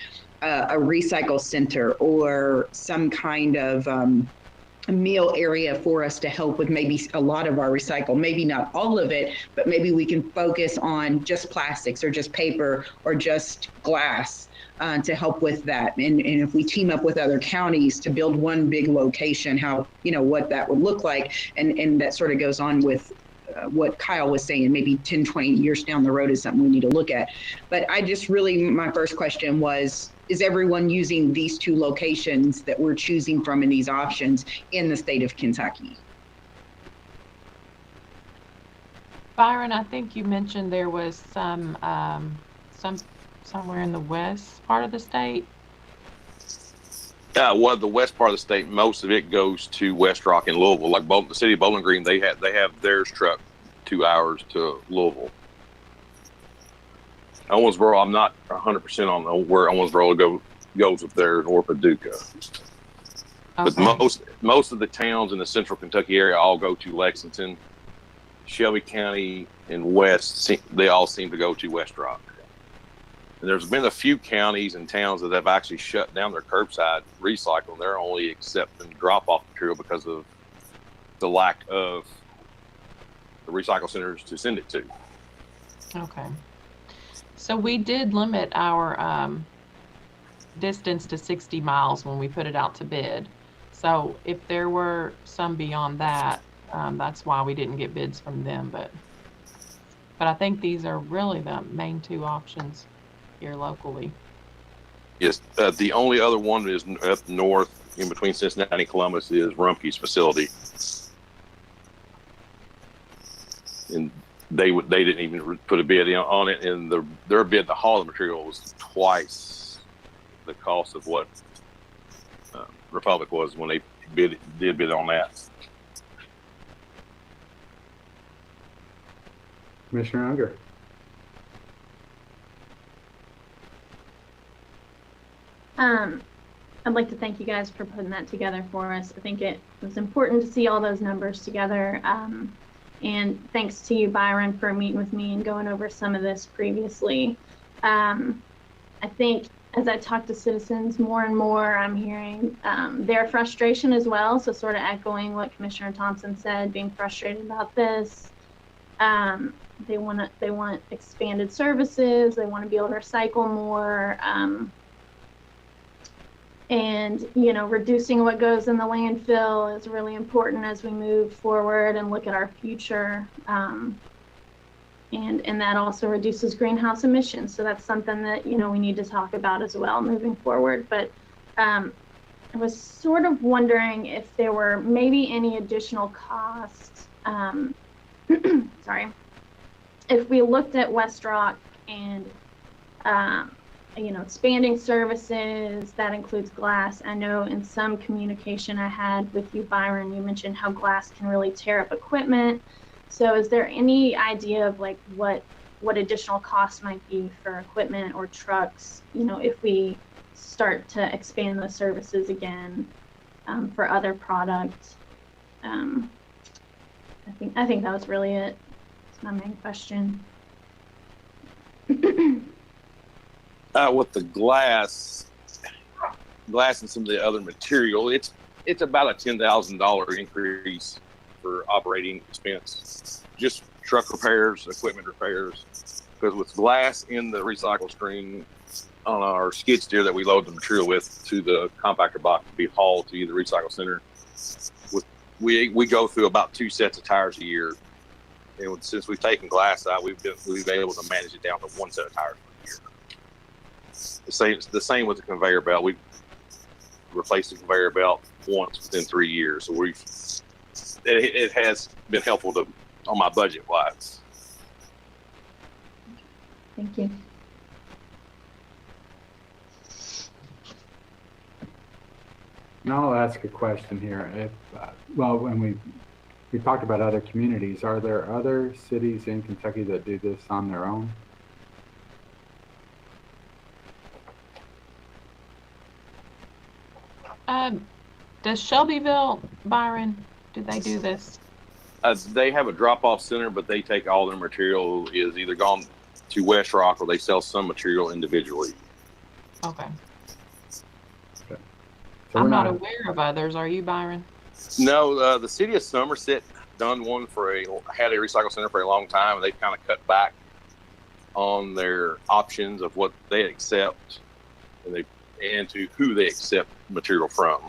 a recycle center or some kind of a meal area for us to help with maybe a lot of our recycle, maybe not all of it, but maybe we can focus on just plastics or just paper or just glass to help with that. And if we team up with other counties to build one big location, how, what that would look like. And that sort of goes on with what Kyle was saying, maybe 10, 20 years down the road is something we need to look at. But my first question was, is everyone using these two locations that we're choosing from in these options in the state of Kentucky? Byron, I think you mentioned there was somewhere in the west part of the state. Well, the west part of the state, most of it goes to West Rock and Louisville. Like the city of Bowling Green, they have theirs trucked 2 hours to Louisville. Owensboro, I'm not 100% on where Owensboro goes with their or Paducah. Okay. But most of the towns in the central Kentucky area all go to Lexington. Shelby County and West, they all seem to go to West Rock. And there's been a few counties and towns that have actually shut down their curbside recycling. They're only accepting drop-off material because of the lack of the recycle centers to send it to. Okay. So we did limit our distance to 60 miles when we put it out to bid. So if there were some beyond that, that's why we didn't get bids from them. But I think these are really the main two options here locally. Yes, the only other one is up north in between Cincinnati and Columbus is Rumpke's facility. And they didn't even put a bid on it, and their bid to haul the material was twice the cost of what Republic was when they did bid on that. Commissioner Unger. I'd like to thank you guys for putting that together for us. I think it was important to see all those numbers together. And thanks to you, Byron, for meeting with me and going over some of this previously. I think as I talk to citizens more and more, I'm hearing their frustration as well. So sort of echoing what Commissioner Thompson said, being frustrated about this. They want expanded services. They want to be able to recycle more. And, you know, reducing what goes in the landfill is really important as we move forward and look at our future. And that also reduces greenhouse emissions. So that's something that, you know, we need to talk about as well moving forward. But I was sort of wondering if there were maybe any additional costs. Sorry. If we looked at West Rock and, you know, expanding services, that includes glass. I know in some communication I had with you, Byron, you mentioned how glass can really tear up equipment. So is there any idea of like what additional costs might be for equipment or trucks, you know, if we start to expand those services again for other products? I think that was really it. It's my main question. With the glass and some of the other material, it's about a $10,000 increase for operating expense, just truck repairs, equipment repairs. Because with glass in the recycle stream on our skid steer that we load the material with to the compactor box to be hauled to the recycle center, we go through about 2 sets of tires a year. And since we've taken glass out, we've been able to manage it down to 1 set of tires per year. The same with the conveyor belt. We replaced the conveyor belt once within 3 years. So it has been helpful on my budget wise. Thank you. Now I'll ask a question here. If when we talked about other communities, are there other cities in Kentucky that do this on their own? Does Shelbyville, Byron, do they do this? They have a drop-off center, but they take all their material is either gone to West Rock or they sell some material individually. Okay. So I'm not aware of others. Are you, Byron? No, the city of Somerset had a recycle center for a long time, and they've kind of cut back on their options of what they accept and to who they accept material from.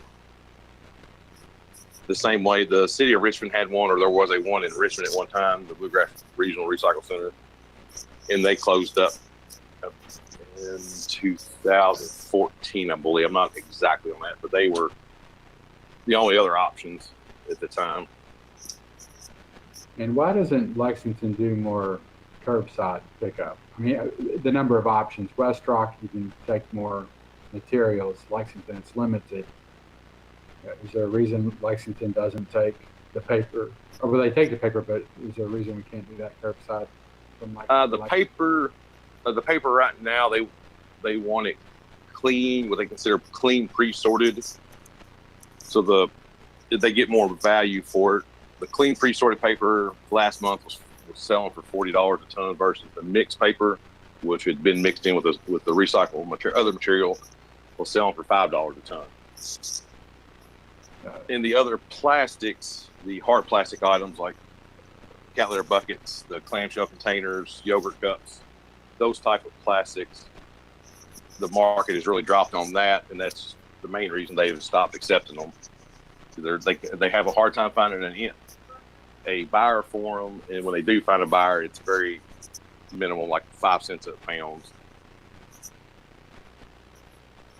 The same way the city of Richmond had one, or there was one in Richmond at one time, the Bluegrass Regional Recycle Center, and they closed up in 2014, I believe. I'm not exactly on that, but they were the only other options at the time. And why doesn't Lexington do more curbside pickup? I mean, the number of options. West Rock, you can take more materials. Lexington, it's limited. Is there a reason Lexington doesn't take the paper? Or will they take the paper, but is there a reason we can't do that curbside? From the paper right now, they want it clean, what they consider clean, pre-sorted. So they get more value for it. The clean, pre-sorted paper last month was selling for $40 a ton versus the mixed paper, which had been mixed in with the recyclable other material, was selling for $5 a ton. In the other plastics, the hard plastic items like cat litter buckets, the clamshell containers, yogurt cups, those type of plastics, the market has really dropped on that, and that's the main reason they've stopped accepting them. They have a hard time finding a buyer for them, and when they do find a buyer, it's very minimal, like 5 cents a pound.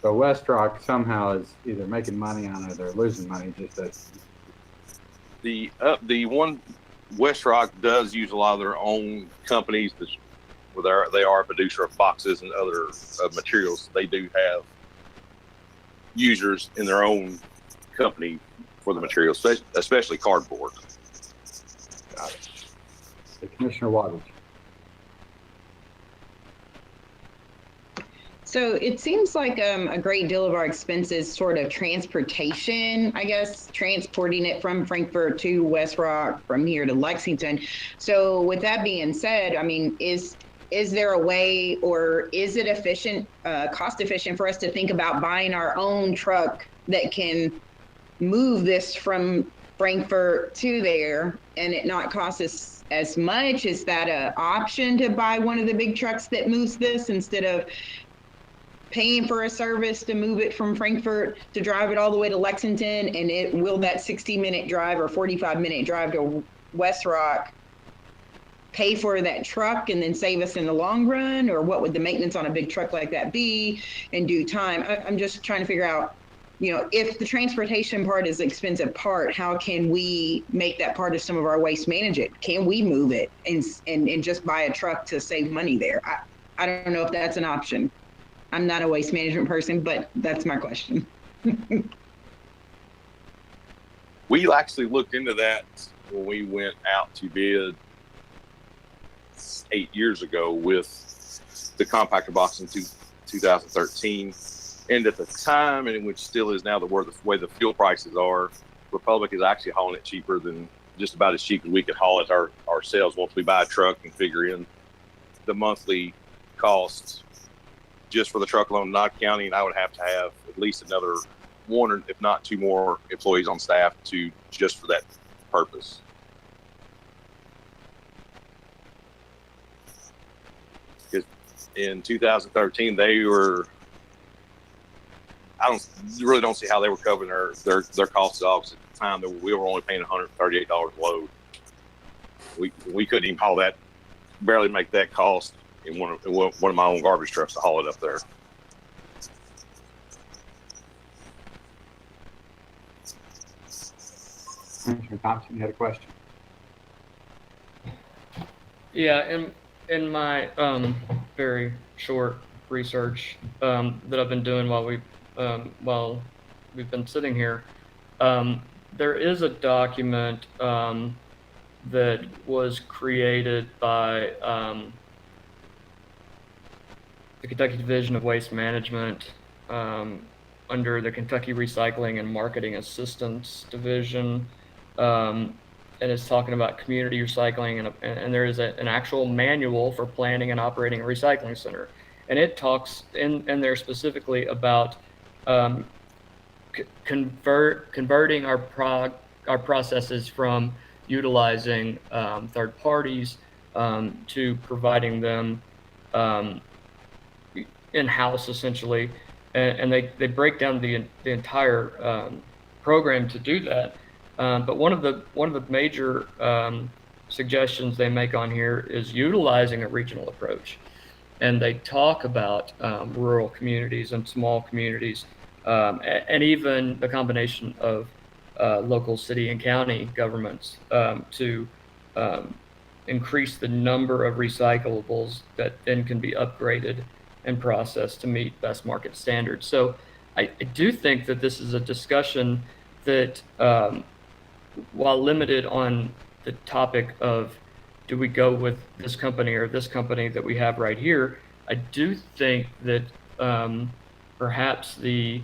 So West Rock somehow is either making money on it or losing money. Just as the one West Rock does use a lot of their own companies. They are a producer of boxes and other materials. They do have users in their own company for the materials, especially cardboard. Got it. So Commissioner Waters. So it seems like a great deal of our expenses sort of transportation, I guess, transporting it from Frankfort to West Rock, from here to Lexington. So with that being said, I mean, is there a way, or is it efficient, cost efficient for us to think about buying our own truck that can move this from Frankfort to there and it not cost us as much? Is that an option, to buy one of the big trucks that moves this instead of paying for a service to move it from Frankfort to drive it all the way to Lexington? And will that 60-minute drive or 45-minute drive to West Rock pay for that truck and then save us in the long run? Or what would the maintenance on a big truck like that be in due time? I'm just trying to figure out, if the transportation part is the expensive part, how can we make that part of some of our waste management? Can we move it and just buy a truck to save money there? I don't know if that's an option. I'm not a waste management person, but that's my question. We actually looked into that when we went out to bid 8 years ago with the compactor box in 2013. And at the time, and which still is now, the way the fuel prices are, Republic is actually hauling it cheaper than, just about as cheap as we could haul it ourselves once we buy a truck and figure in the monthly costs just for the truck alone, not counting. I would have to have at least another one, or if not two more employees on staff just for that purpose. Because in 2013, I really don't see how they were covering their costs off. At the time, we were only paying $138 a load. We couldn't even haul that, barely make that cost in one of my own garbage trucks to haul it up there. Commissioner Thompson, you had a question? Yeah, in my very short research that I've been doing while we've been sitting here, there is a document that was created by the Kentucky Division of Waste Management under the Kentucky Recycling and Marketing Assistance Division, and it's talking about community recycling, and there is an actual manual for planning and operating a recycling center, and it talks in there specifically about converting our processes from utilizing third parties to providing them in-house, essentially, and they break down the entire program to do that. But one of the major suggestions they make on here is utilizing a regional approach, and they talk about rural communities and small communities, and even the combination of local city and county governments to increase the number of recyclables that then can be upgraded and processed to meet best market standards. So I do think that this is a discussion that, while limited on the topic of do we go with this company or this company that we have right here, I do think that perhaps the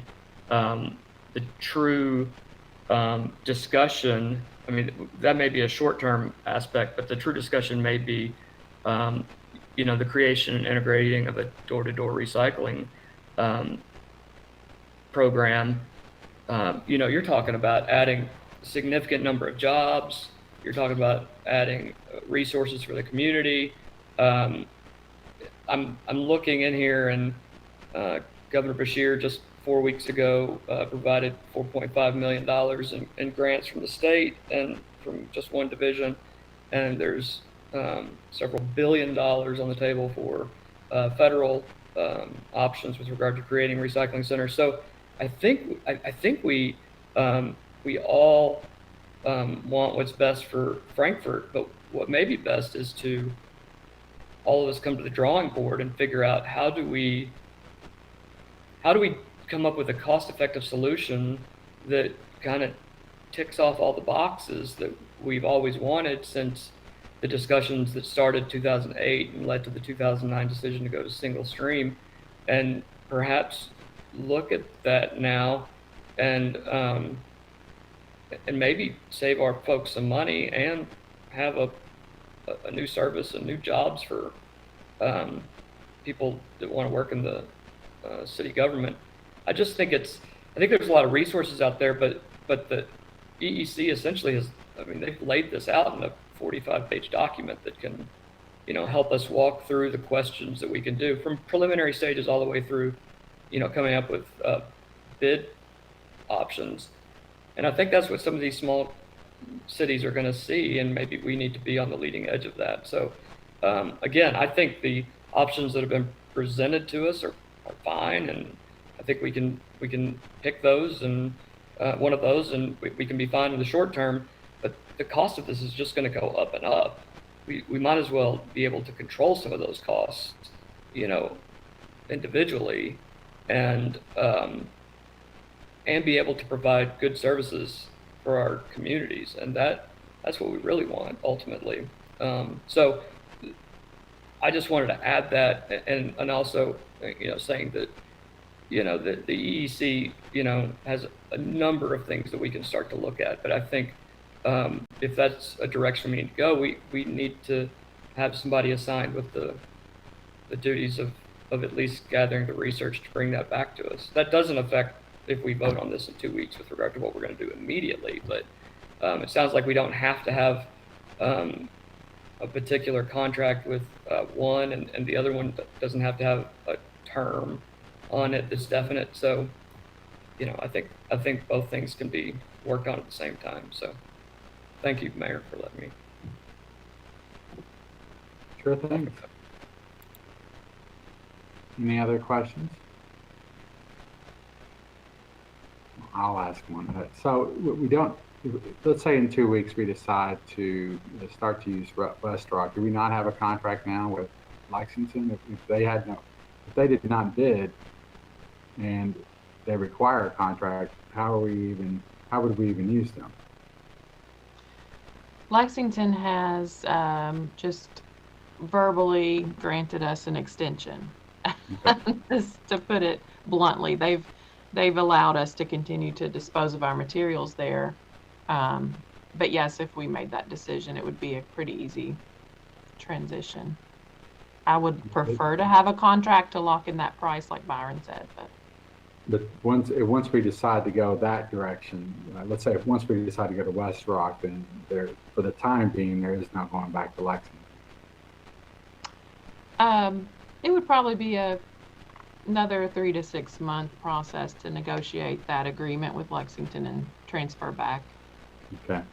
true discussion, I mean, that may be a short-term aspect, but the true discussion may be the creation and integrating of a door-to-door recycling program. You're talking about adding a significant number of jobs. You're talking about adding resources for the community. I'm looking in here, and Governor Beshear just 4 weeks ago provided $4.5 million in grants from the state and from just one division, and there's several $1 billion on the table for federal options with regard to creating recycling centers. So I think we all want what's best for Frankfort, but what may be best is to all of us come to the drawing board and figure out how do we come up with a cost-effective solution that kind of ticks off all the boxes that we've always wanted since the discussions that started 2008 and led to the 2009 decision to go to single stream. And perhaps look at that now and maybe save our folks some money and have a new service and new jobs for people that want to work in the city government. I think there's a lot of resources out there, but the EEC essentially they've laid this out in a 45-page document that can, help us walk through the questions that we can do from preliminary stages all the way through, coming up with bid options. And I think that's what some of these small cities are going to see, and maybe we need to be on the leading edge of that. So again, I think the options that have been presented to us are fine, and I think we can pick those and one of those, and we can be fine in the short term. But the cost of this is just going to go up and up. We might as well be able to control some of those costs, individually, and be able to provide good services for our communities, and that's what we really want ultimately. So I just wanted to add that, and also saying that that the EEC has a number of things that we can start to look at, but I think if that's a direction we need to go, we need to have somebody assigned with the duties of at least gathering the research to bring that back to us. That doesn't affect if we vote on this in 2 weeks with regard to what we're going to do immediately, but it sounds like we don't have to have a particular contract with one, and the other one doesn't have to have a term on it that's definite. So, I think both things can be worked on at the same time. So, thank you, Mayor, for letting me. Sure thing. Any other questions? I'll ask one. So we don't, let's say in 2 weeks we decide to start to use West Rock. Do we not have a contract now with Lexington? If they did not bid and they require a contract, how would we even use them? Lexington has just verbally granted us an extension. Okay. Just to put it bluntly, they've allowed us to continue to dispose of our materials there. But yes, if we made that decision, it would be a pretty easy transition. I would prefer to have a contract to lock in that price, like Byron said. But once we decide to go that direction, let's say once we decide to go to West Rock, then for the time being, there is no going back to Lexington. It would probably be another 3 to 6 month process to negotiate that agreement with Lexington and transfer back. Okay.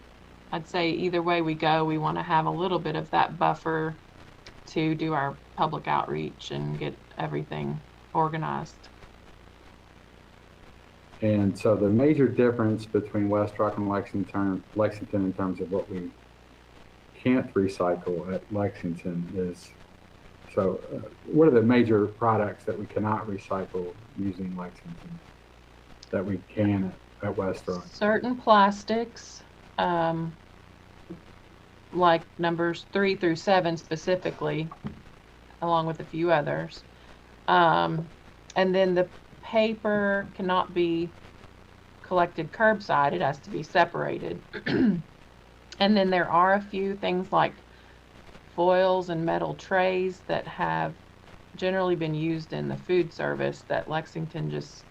I'd say either way we go, we want to have a little bit of that buffer to do our public outreach and get everything organized. And so the major difference between West Rock and Lexington in terms of what we can't recycle at Lexington is, what are the major products that we cannot recycle using Lexington that we can at West Rock? Certain plastics, like numbers 3 through 7 specifically, along with a few others. And then the paper cannot be collected curbside. It has to be separated. And then there are a few things like foils and metal trays that have generally been used in the food service that Lexington just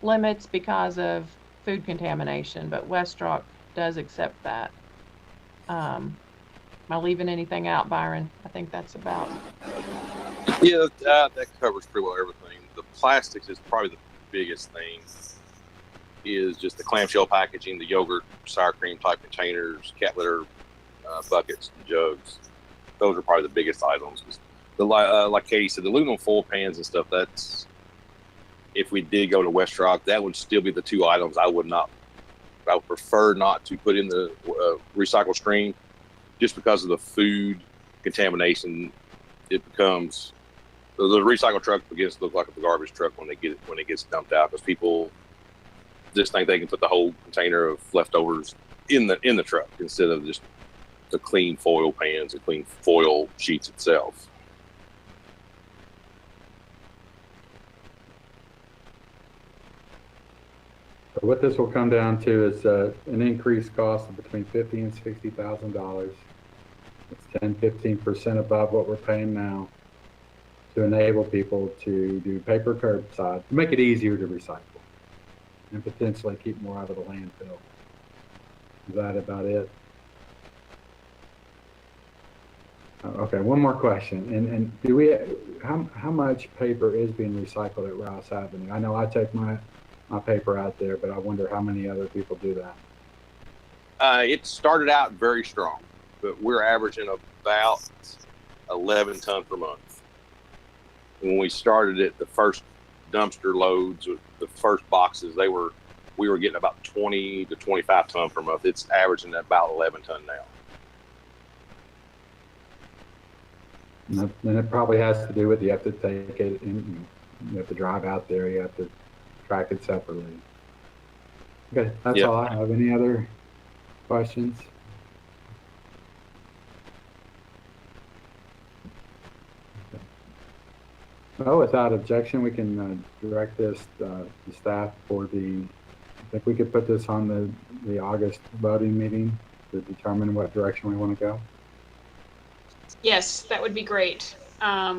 limits because of food contamination, but West Rock does accept that. Am I leaving anything out, Byron? I think that's about. Yeah, that covers pretty well everything. The plastics is probably the biggest thing. Is just the clamshell packaging, the yogurt, sour cream type containers, cat litter buckets, and jugs. Those are probably the biggest items. Like Katie said, the aluminum foil pans and stuff. That's, if we did go to West Rock, that would still be the 2 items I would prefer not to put in the recycle stream, just because of the food contamination. It becomes the recycle truck begins to look like a garbage truck when it gets dumped out, because people just think they can put the whole container of leftovers in the truck instead of just the clean foil pans and clean foil sheets itself. So what this will come down to is an increased cost of between $50,000 and $60,000. It's 10-15% above what we're paying now to enable people to do paper curbside, to make it easier to recycle and potentially keep more out of the landfill. Is that about it? Okay, one more question. And do we, how much paper is being recycled at Rouse Avenue? I know I take my paper out there, but I wonder how many other people do that. It started out very strong, but we're averaging about 11 tons per month. When we started it, the first dumpster loads, the first boxes, we were getting about 20 to 25 tons per month. It's averaging about 11 ton now. And it probably has to do with you have to take it and you have to drive out there, you have to track it separately. Okay, that's all I have. Any other questions? Well, without objection, we can direct this to staff for I think we could put this on the August voting meeting to determine what direction we want to go. Yes, that would be great.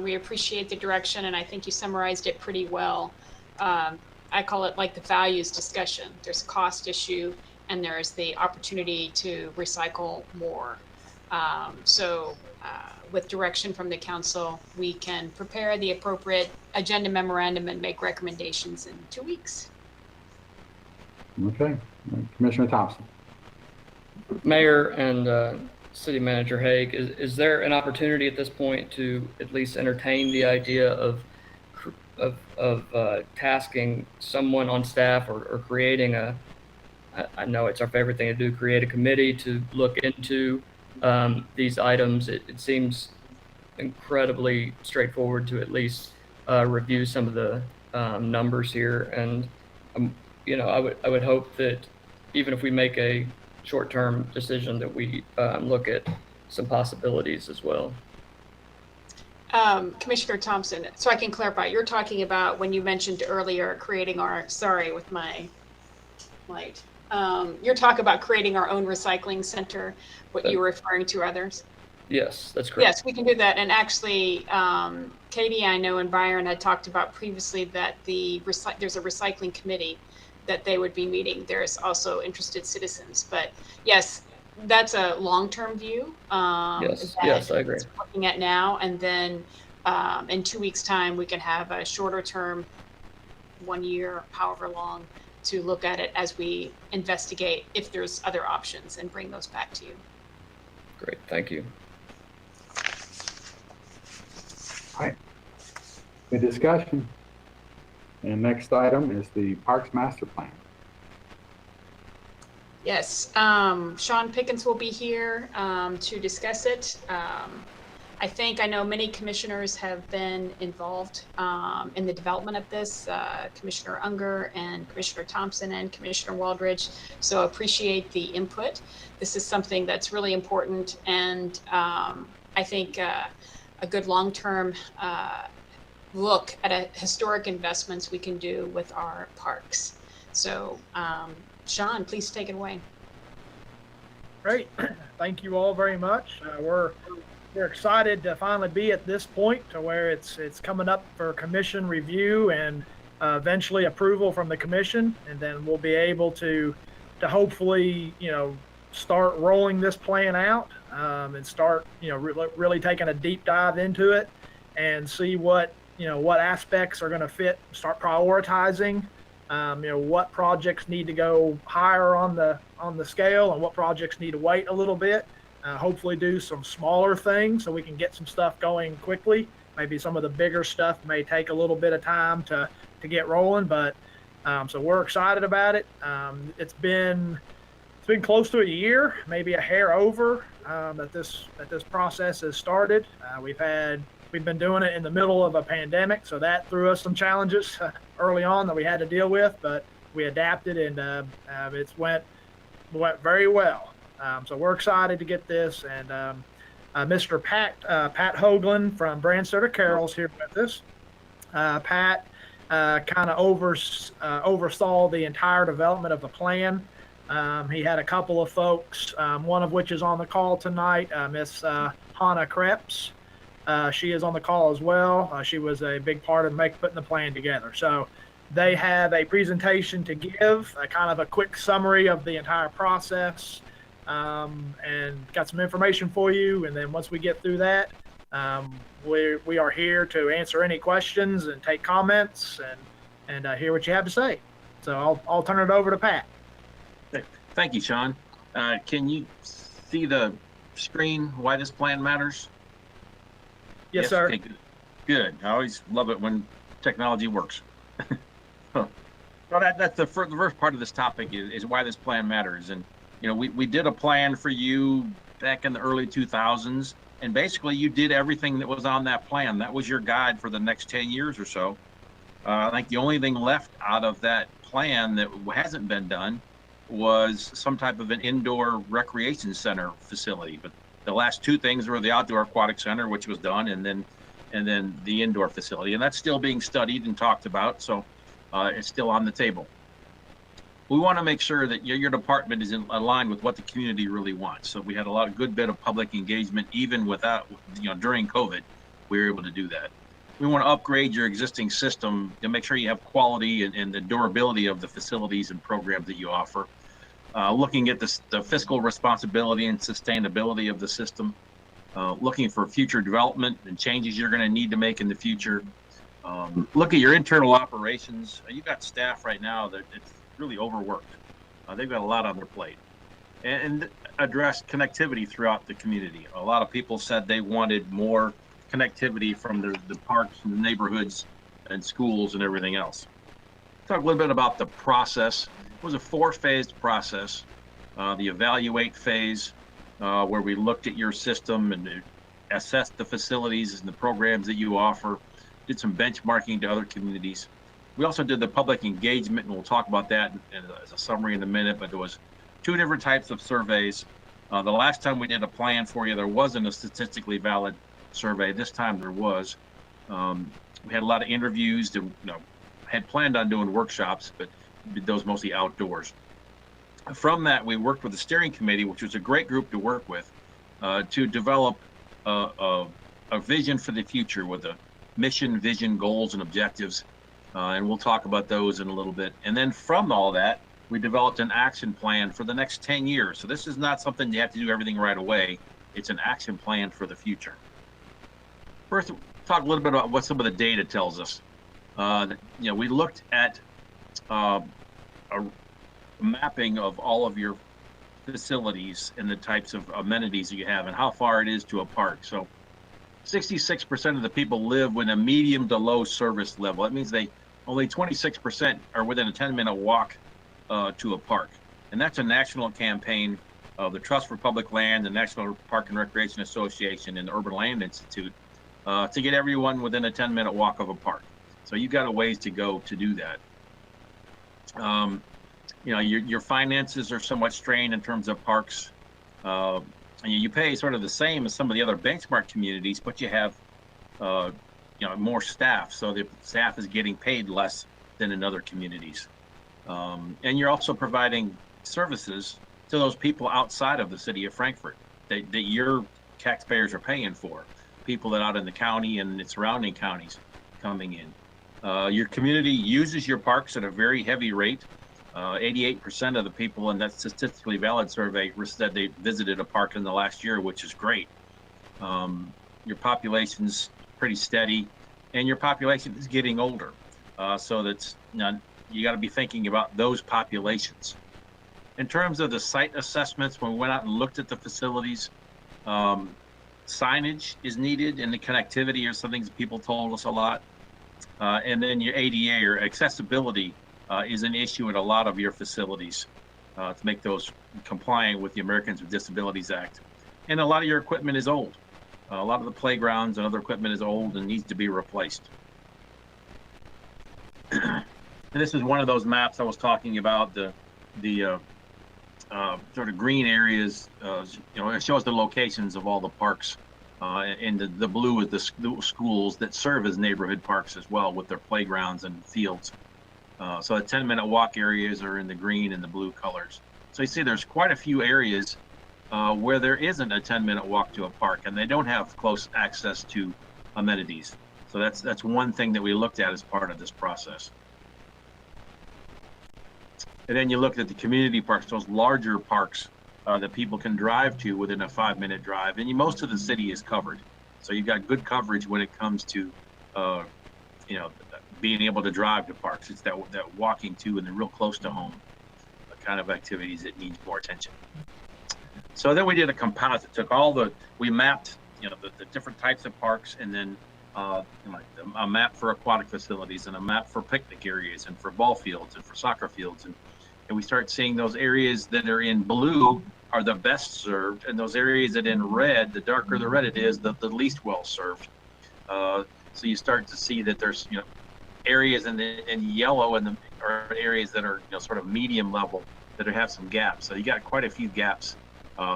We appreciate the direction, and I think you summarized it pretty well. I call it like the values discussion. There's a cost issue, and there's the opportunity to recycle more. With direction from the council, we can prepare the appropriate agenda memorandum and make recommendations in 2 weeks. Okay, Commissioner Thompson. Mayor and City Manager Haig, is there an opportunity at this point to at least entertain the idea of tasking someone on staff or creating I know it's our favorite thing to do, create a committee to look into these items? It seems incredibly straightforward to at least review some of the numbers here, and I would hope that even if we make a short-term decision, that we look at some possibilities as well. Commissioner Thompson, so I can clarify, you're talking about when you mentioned earlier creating with my light. You're talking about creating our own recycling center, what you were referring to others? Yes, that's correct. Yes, we can do that. And actually, Katie, I know, and Byron had talked about previously that there's a recycling committee that they would be meeting. There's also interested citizens. But yes, that's a long-term view. Yes, I agree. Looking at now, and then in 2 weeks' time, we can have a shorter term, 1 year, however long, to look at it as we investigate if there's other options and bring those back to you. Great, thank you. All right, good discussion. And next item is the Parks Master Plan. Yes, Sean Pickens will be here to discuss it. I know many commissioners have been involved in the development of this, Commissioner Unger and Commissioner Thompson and Commissioner Waldridge. So appreciate the input. This is something that's really important, and I think a good long-term look at historic investments we can do with our parks. So Sean, please take it away. Great. Thank you all very much. We're excited to finally be at this point to where it's coming up for commission review and eventually approval from the commission, and then we'll be able to hopefully start rolling this plan out and start really taking a deep dive into it and see what aspects are going to fit. Start prioritizing. What projects need to go higher on the scale and what projects need to wait a little bit. Hopefully do some smaller things so we can get some stuff going quickly. Maybe some of the bigger stuff may take a little bit of time to get rolling, but so we're excited about it. It's been close to a year, maybe a hair over that this process has started. We've been doing it in the middle of a pandemic, so that threw us some challenges early on that we had to deal with, but we adapted, and it's went very well. So we're excited to get this, and Mr. Pat Hoagland from Brandstatter Carroll's here with us. Pat kind of oversaw the entire development of the plan. He had a couple of folks, one of which is on the call tonight, Miss Hannah Krebs. She is on the call as well. She was a big part of putting the plan together. So they have a presentation to give, a kind of a quick summary of the entire process, and got some information for you. And then once we get through that, we are here to answer any questions and take comments and hear what you have to say. So I'll turn it over to Pat. Thank you, Sean. Can you see the screen, why this plan matters? Yes, sir. Okay, good. I always love it when technology works. So that's the first part of this topic is why this plan matters. And, you know, we did a plan for you back in the early 2000s. And basically, you did everything that was on that plan. That was your guide for the next 10 years or so. I think the only thing left out of that plan that hasn't been done was some type of an indoor recreation center facility. But the last two things were the outdoor aquatic center, which was done, and then the indoor facility. And that's still being studied and talked about. So it's still on the table. We want to make sure that your department is in line with what the community really wants. So we had a lot of good bit of public engagement, even without, during COVID, we were able to do that. We want to upgrade your existing system to make sure you have quality and the durability of the facilities and programs that you offer. Looking at the fiscal responsibility and sustainability of the system, looking for future development and changes you're going to need to make in the future. Look at your internal operations. You've got staff right now that it's really overworked. They've got a lot on their plate. And address connectivity throughout the community. A lot of people said they wanted more connectivity from the parks and the neighborhoods and schools and everything else. Talk a little bit about the process. It was a 4-phased process. The evaluate phase, where we looked at your system and assessed the facilities and the programs that you offer, did some benchmarking to other communities. We also did the public engagement, and we'll talk about that as a summary in a minute, but there was 2 different types of surveys. The last time we did a plan for you, there wasn't a statistically valid survey. This time there was. We had a lot of interviews and had planned on doing workshops, but did those mostly outdoors. From that, we worked with the steering committee, which was a great group to work with, to develop a vision for the future with a mission, vision, goals, and objectives. And we'll talk about those in a little bit. And then from all that, we developed an action plan for the next 10 years. So this is not something you have to do everything right away. It's an action plan for the future. First, talk a little bit about what some of the data tells us. We looked at a mapping of all of your facilities and the types of amenities that you have and how far it is to a park. So 66% of the people live with a medium to low service level. That means only 26% are within a 10-minute walk to a park. And that's a national campaign of the Trust for Public Land, the National Park and Recreation Association, and the Urban Land Institute to get everyone within a 10-minute walk of a park. So you've got a ways to go to do that. Your finances are somewhat strained in terms of parks. And you pay sort of the same as some of the other benchmark communities, but you have more staff, so the staff is getting paid less than in other communities. And you're also providing services to those people outside of the city of Frankfort that your taxpayers are paying for, people that out in the county and its surrounding counties coming in. Your community uses your parks at a very heavy rate. 88% of the people in that statistically valid survey said they visited a park in the last year, which is great. Your population's pretty steady, and your population is getting older. So that's you got to be thinking about those populations. In terms of the site assessments, when we went out and looked at the facilities, signage is needed, and the connectivity are some things people told us a lot. And then your ADA or accessibility is an issue in a lot of your facilities to make those compliant with the Americans with Disabilities Act. And a lot of your equipment is old. A lot of the playgrounds and other equipment is old and needs to be replaced. And this is one of those maps I was talking about, the sort of green areas. It shows the locations of all the parks And the blue is the schools that serve as neighborhood parks as well with their playgrounds and fields. So the 10-minute walk areas are in the green and the blue colors. So you see there's quite a few areas where there isn't a 10-minute walk to a park and they don't have close access to amenities. So that's one thing that we looked at as part of this process. And then you look at the community parks, those larger parks that people can drive to within a 5-minute drive. And most of the city is covered. So you've got good coverage when it comes to, being able to drive to parks. It's that walking to and then real close to home kind of activities that needs more attention. So then we did a composite, we mapped, the different types of parks, and then a map for aquatic facilities and a map for picnic areas and for ball fields and for soccer fields. And we start seeing those areas that are in blue are the best served, and those areas that in red, the darker the red it is, the least well served. So you start to see that there's, areas in yellow are areas that are, sort of medium level that have some gaps. So you got quite a few gaps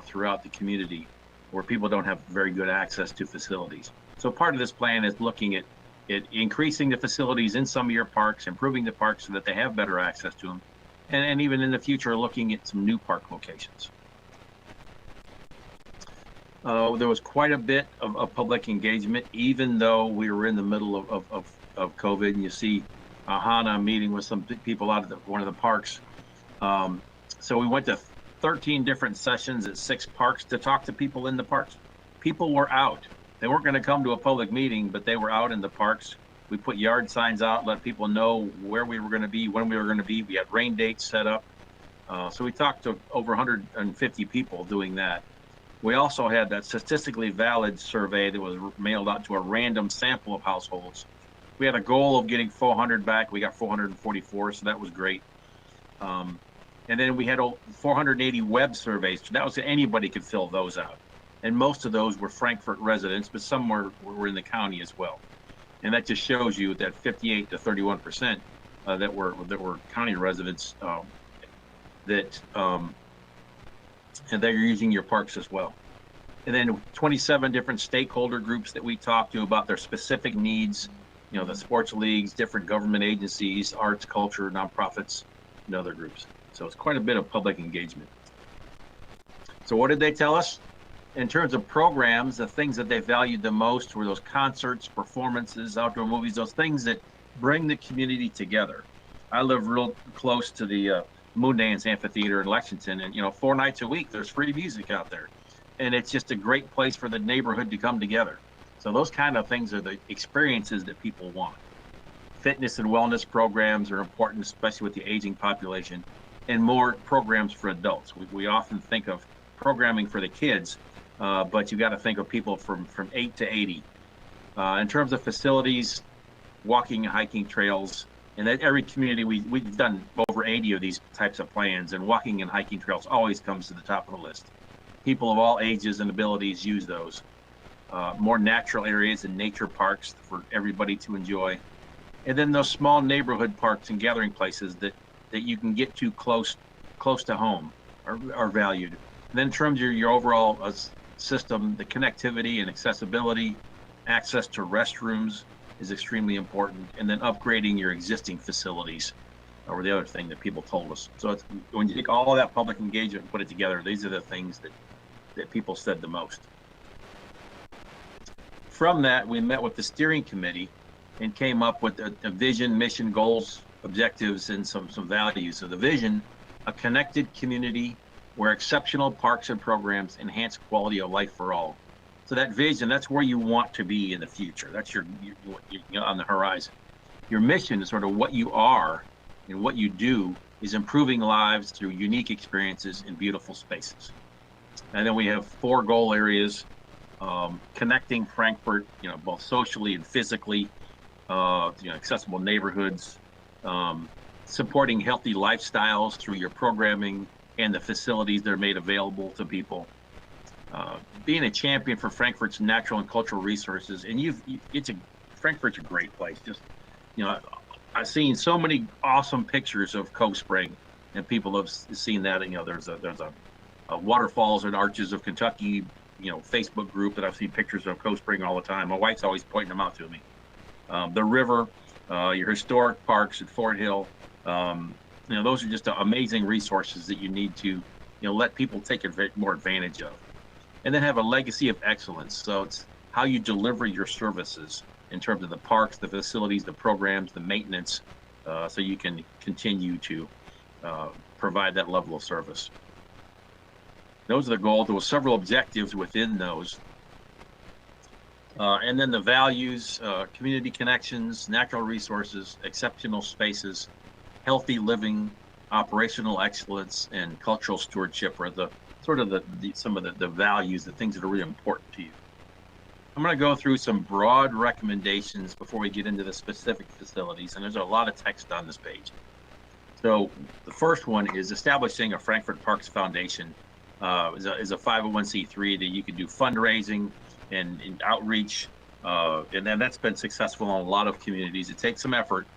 throughout the community where people don't have very good access to facilities. So part of this plan is looking at increasing the facilities in some of your parks, improving the parks so that they have better access to them, and even in the future, looking at some new park locations. There was quite a bit of public engagement, even though we were in the middle of COVID. And you see Hannah meeting with some people out of one of the parks. So we went to 13 different sessions at 6 parks to talk to people in the parks. People were out. They weren't going to come to a public meeting, but they were out in the parks. We put yard signs out, let people know where we were going to be, when we were going to be. We had rain dates set up. So we talked to over 150 people doing that. We also had that statistically valid survey that was mailed out to a random sample of households. We had a goal of getting 400 back. We got 444, so that was great. And then we had 480 web surveys. So that was anybody could fill those out. And most of those were Frankfort residents, but some were in the county as well. And that just shows you that 58 to 31% that were county residents and they're using your parks as well. And then 27 different stakeholder groups that we talked to about their specific needs, the sports leagues, different government agencies, arts, culture, nonprofits, and other groups. So it's quite a bit of public engagement. So what did they tell us? In terms of programs, the things that they valued the most were those concerts, performances, outdoor movies, those things that bring the community together. I live real close to the Moondance Amphitheater in Lexington, and 4 nights a week there's free music out there, and it's just a great place for the neighborhood to come together. So those kind of things are the experiences that people want. Fitness and wellness programs are important, especially with the aging population, and more programs for adults. We often think of programming for the kids, but you got to think of people from 8 to 80. In terms of facilities, walking and hiking trails, and at every community, we've done over 80 of these types of plans, and walking and hiking trails always comes to the top of the list. People of all ages and abilities use those. More natural areas and nature parks for everybody to enjoy. And then those small neighborhood parks and gathering places that you can get to close to home are valued. And then in terms of your overall system, the connectivity and accessibility, access to restrooms is extremely important. And then upgrading your existing facilities were the other thing that people told us. So when you take all of that public engagement and put it together, these are the things that people said the most. From that, we met with the steering committee and came up with a vision, mission, goals, objectives, and some values. So the vision, a connected community where exceptional parks and programs enhance quality of life for all. So that vision, that's where you want to be in the future. That's your on the horizon. Your mission is sort of what you are, and what you do is improving lives through unique experiences in beautiful spaces. And then we have 4 goal areas, connecting Frankfort, both socially and physically, accessible neighborhoods, supporting healthy lifestyles through your programming and the facilities that are made available to people, being a champion for Frankfort's natural and cultural resources. And Frankfort's a great place. Just, I've seen so many awesome pictures of Cove Spring, and people have seen that. There's a waterfalls and arches of Kentucky, Facebook group that I've seen pictures of Coast Spring all the time. My wife's always pointing them out to me. The river, your historic parks at Fort Hill, those are just amazing resources that you need to, let people take more advantage of. And then have a legacy of excellence. So it's how you deliver your services in terms of the parks, the facilities, the programs, the maintenance, so you can continue to provide that level of service. Those are the goals. There were several objectives within those. And then the values, community connections, natural resources, exceptional spaces, healthy living, operational excellence, and cultural stewardship are the sort of some of the values, the things that are really important to you. I'm going to go through some broad recommendations before we get into the specific facilities, and there's a lot of text on this page. So the first one is establishing a Frankfort Parks Foundation. Is a 501c3 that you can do fundraising and outreach, and then that's been successful in a lot of communities. It takes some effort,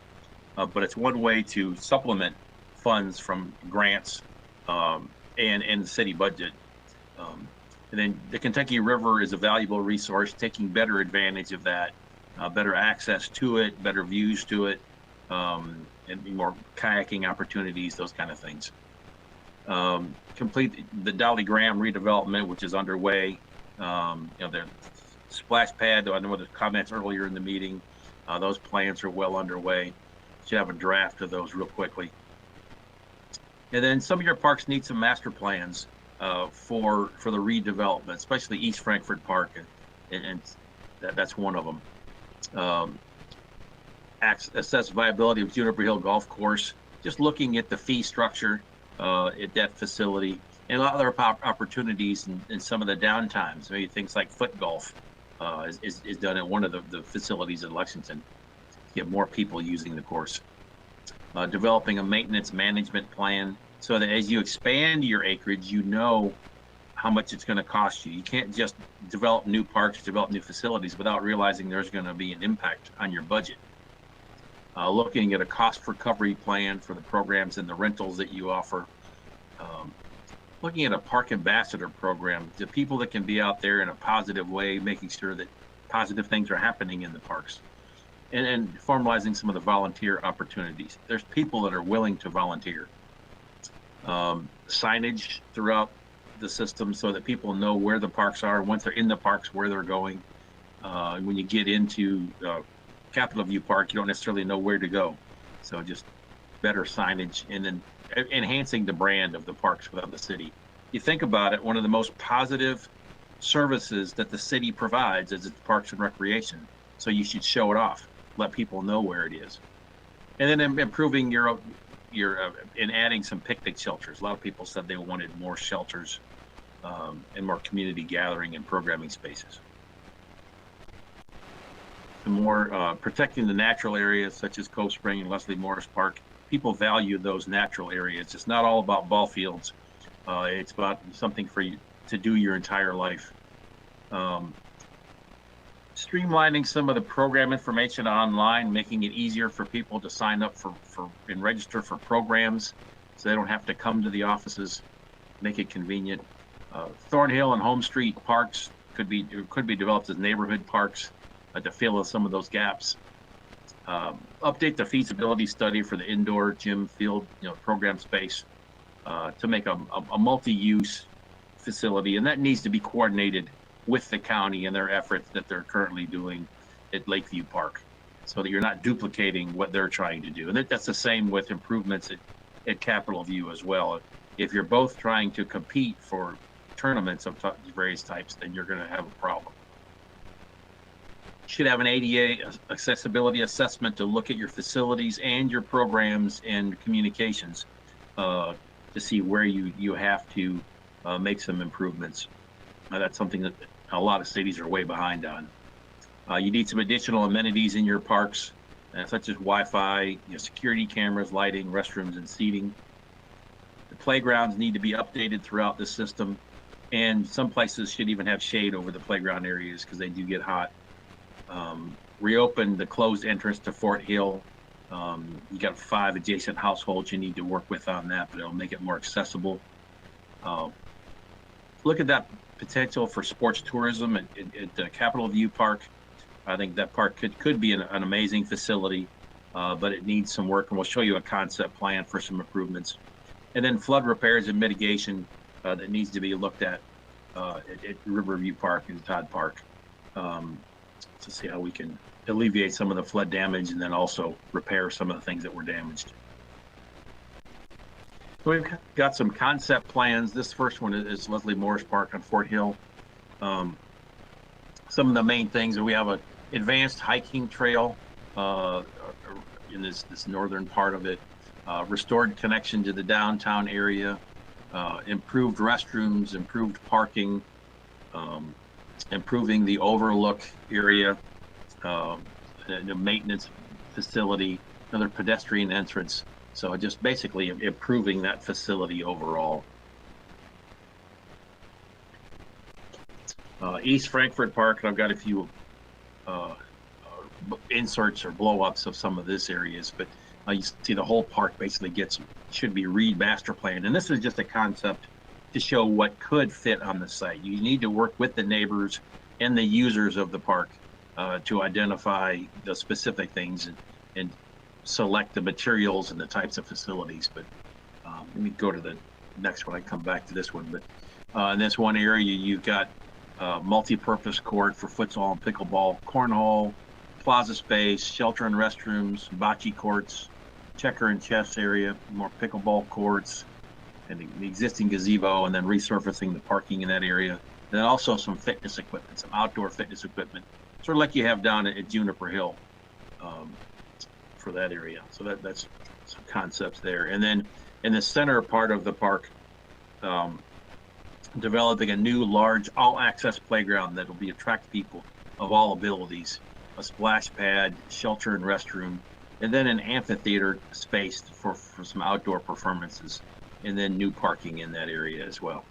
but it's one way to supplement funds from grants and the city budget. And then the Kentucky River is a valuable resource, taking better advantage of that, better access to it, better views to it, and more kayaking opportunities, those kind of things. Complete the Dolly Graham redevelopment, which is underway. The splash pad, I know the comments earlier in the meeting, those plans are well underway. Should have a draft of those real quickly. And then some of your parks need some master plans for the redevelopment, especially East Frankfort Park, and that's one of them. Assess viability of Juniper Hill Golf Course, just looking at the fee structure at that facility, and a lot of other opportunities in some of the downtimes. Maybe things like foot golf is done at one of the facilities in Lexington to get more people using the course. Developing a maintenance management plan so that as you expand your acreage, you know how much it's going to cost you. You can't just develop new parks, develop new facilities without realizing there's going to be an impact on your budget. Looking at a cost recovery plan for the programs and the rentals that you offer. Looking at a park ambassador program, the people that can be out there in a positive way, making sure that positive things are happening in the parks. And formalizing some of the volunteer opportunities. There's people that are willing to volunteer. Signage throughout the system so that people know where the parks are, once they're in the parks, where they're going. When you get into Capitol View Park, you don't necessarily know where to go. So just better signage, and then enhancing the brand of the parks within the city. You think about it, one of the most positive services that the city provides is its parks and recreation. So you should show it off, let people know where it is. And then improving and adding some picnic shelters. A lot of people said they wanted more shelters and more community gathering and programming spaces. More protecting the natural areas such as Cove Spring and Leslie Morris Park. People value those natural areas. It's not all about ball fields. It's about something for you to do your entire life. Streamlining some of the program information online, making it easier for people to sign up for and register for programs so they don't have to come to the offices, make it convenient. Thornhill and Home Street parks could be developed as neighborhood parks to fill in some of those gaps. Update the feasibility study for the indoor gym field, program space to make a multi-use facility, and that needs to be coordinated with the county and their efforts that they're currently doing at Lakeview Park, so that you're not duplicating what they're trying to do. And that's the same with improvements at Capitol View as well. If you're both trying to compete for tournaments of various types, then you're going to have a problem. You should have an ADA accessibility assessment to look at your facilities and your programs and communications to see where you have to make some improvements. That's something that a lot of cities are way behind on. You need some additional amenities in your parks, such as Wi-Fi, security cameras, lighting, restrooms, and seating. The playgrounds need to be updated throughout the system, and some places should even have shade over the playground areas because they do get hot. Reopen the closed entrance to Fort Hill. You got 5 adjacent households you need to work with on that, but it'll make it more accessible. look at that potential for sports tourism at Capitol View Park. I think that park could be an amazing facility, but it needs some work, and we'll show you a concept plan for some improvements. And then flood repairs and mitigation that needs to be looked at Riverview Park and Todd Park to see how we can alleviate some of the flood damage and then also repair some of the things that were damaged. So we've got some concept plans. This first one is Leslie Morris Park on Fort Hill. Some of the main things that we have: an advanced hiking trail in this northern part of it, restored connection to the downtown area, improved restrooms, improved parking, improving the overlook area, the maintenance facility, another pedestrian entrance. So just basically improving that facility overall. East Frankfort Park, and I've got a few inserts or blow-ups of some of this areas, but you see the whole park basically should be master planned. And this is just a concept to show what could fit on the site. You need to work with the neighbors and the users of the park to identify the specific things and select the materials and the types of facilities. But let me go to the next one. I come back to this one. But in this one area, you've got multi-purpose court for futsal and pickleball, cornhole, plaza space, shelter and restrooms, bocce courts, checker and chess area, more pickleball courts, and the existing gazebo, and then resurfacing the parking in that area. And then also some fitness equipment, some outdoor fitness equipment, sort of like you have down at Juniper Hill for that area. So that's some concepts there. And then in the center part of the park, developing a new large all-access playground that will attract people of all abilities, a splash pad, shelter and restroom, and then an amphitheater space for some outdoor performances, and then new parking in that area as well.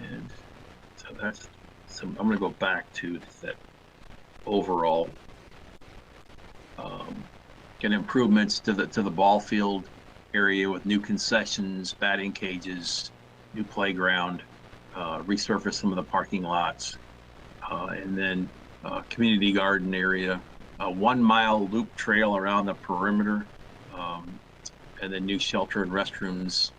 And so that's some. I'm going to go back to that overall. Get improvements to the ball field area with new concessions, batting cages, new playground, resurface some of the parking lots, and then community garden area, a 1 mile loop trail around the perimeter, and then new shelter and restrooms,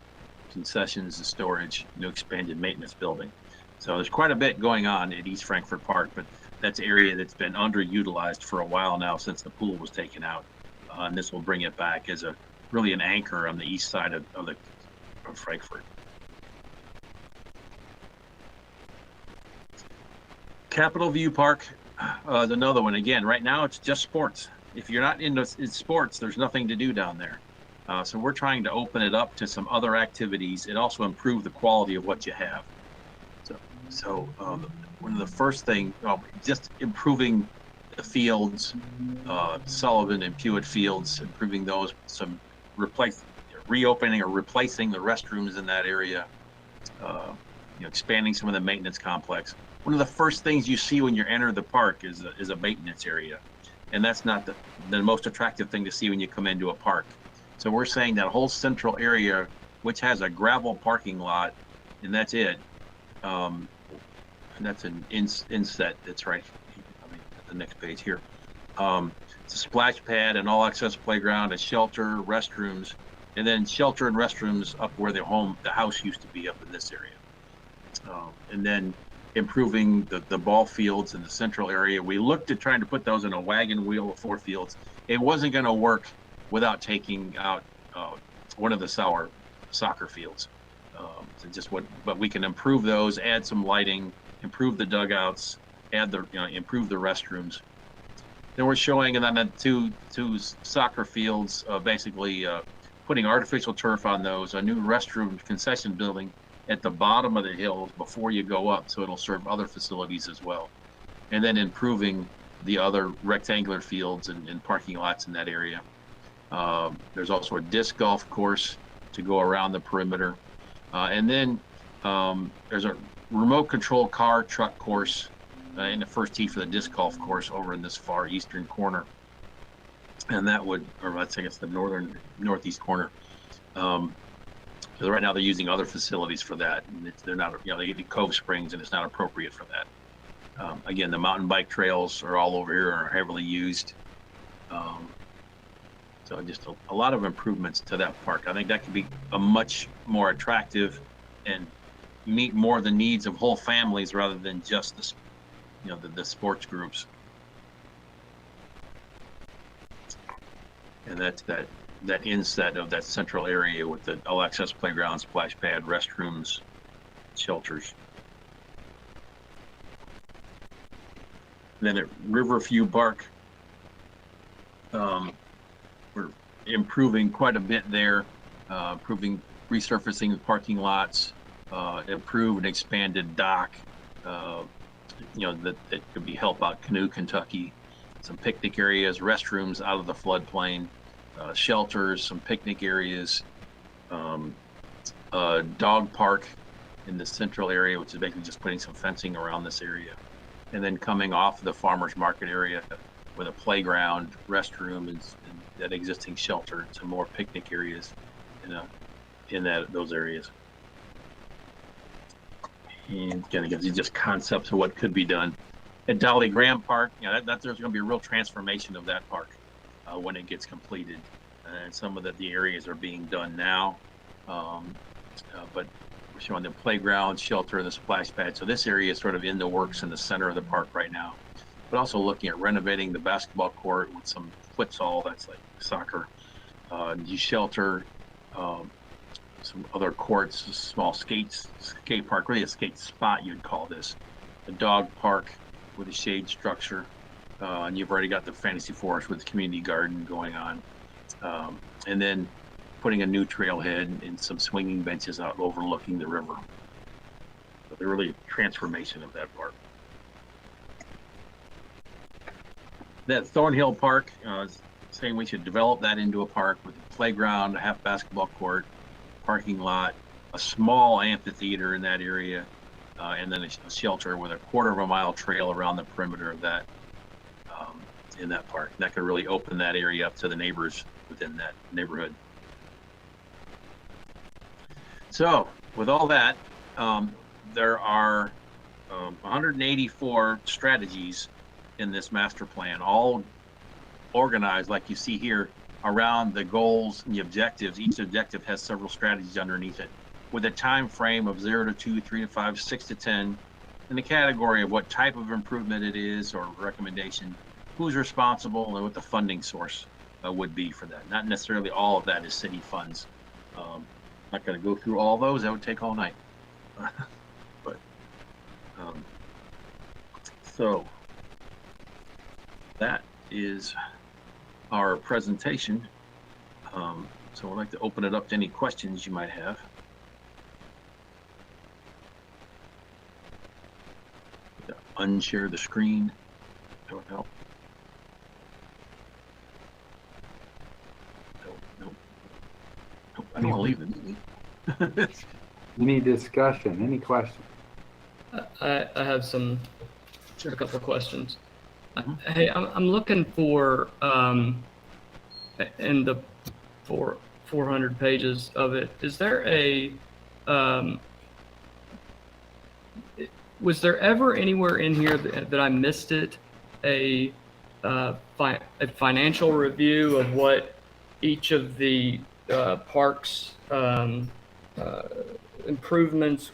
concessions and storage, new expanded maintenance building. So there's quite a bit going on at East Frankfort Park, but that's an area that's been underutilized for a while now since the pool was taken out. And this will bring it back as really an anchor on the east side of Frankfort. Capitol View Park is another one. Again, right now it's just sports. If you're not into sports, there's nothing to do down there. So we're trying to open it up to some other activities and also improve the quality of what you have. So one of the first things, just improving the fields, Sullivan and Pewitt fields, improving those, some reopening or replacing the restrooms in that area, expanding some of the maintenance complex. One of the first things you see when you enter the park is a maintenance area, and that's not the most attractive thing to see when you come into a park. So we're saying that whole central area, which has a gravel parking lot, and that's it. And that's an inset that's right. At the next page here. It's a splash pad, an all-access playground, a shelter, restrooms, and then shelter and restrooms up where the house used to be up in this area. And then improving the ball fields in the central area. We looked at trying to put those in a wagon wheel of 4 fields. It wasn't going to work without taking out one of the soccer fields. But we can improve those, add some lighting, improve the dugouts, improve the restrooms. Then we're showing, and then the two soccer fields, basically putting artificial turf on those, a new restroom concession building at the bottom of the hill before you go up, so it'll serve other facilities as well. And then improving the other rectangular fields and parking lots in that area. There's also a disc golf course to go around the perimeter. And then there's a remote control truck course in the first tee for the disc golf course over in this far eastern corner. And that would, or let's say it's the northeast corner. Because right now they're using other facilities for that, and they're not, they get to Cove Springs, and it's not appropriate for that. Again, the mountain bike trails are all over here, are heavily used. So just a lot of improvements to that park. I think that could be a much more attractive and meet more the needs of whole families rather than just the sports groups. And that's that inset of that central area with the all access playground, splash pad, restrooms, shelters. Then at Riverview Park, we're improving quite a bit there, resurfacing the parking lots, improved and expanded dock, that could be help out Canoe, Kentucky, some picnic areas, restrooms out of the floodplain, shelters, some picnic areas, dog park in the central area, which is basically just putting some fencing around this area. And then coming off the farmers market area with a playground, restroom, and that existing shelter, and some more picnic areas in those areas. And again, it gives you just concepts of what could be done. At Dolly Graham Park, there's going to be a real transformation of that park when it gets completed. And some of the areas are being done now, but we're showing the playground, shelter, and the splash pad. So this area is sort of in the works in the center of the park right now. But also looking at renovating the basketball court with some futsal, that's like soccer, new shelter, some other courts, a small skate park, really a skate spot you'd call this, a dog park with a shade structure, and you've already got the fantasy forest with the community garden going on, and then putting a new trailhead and some swinging benches out overlooking the river. So they're really a transformation of that park. That Thornhill Park, saying we should develop that into a park with a playground, a half basketball court, parking lot, a small amphitheater in that area, and then a shelter with a 1/4 mile trail around the perimeter of that in that park. And that could really open that area up to the neighbors within that neighborhood. So with all that, there are 184 strategies in this master plan, all organized like you see here around the goals and the objectives. Each objective has several strategies underneath it with a time frame of 0 to 2, 3 to 5, 6 to 10, and the category of what type of improvement it is or recommendation, who's responsible, and what the funding source would be for that. Not necessarily all of that is city funds. Not going to go through all those, that would take all night. But so that is our presentation. So I'd like to open it up to any questions you might have. Unshare the screen, that would help. Nope. I don't leave it. Any discussion, any questions? I have a couple of questions. Hey, I'm looking for in the 400 pages of it. Is there was there ever anywhere in here that I missed it, a financial review of what each of the parks improvements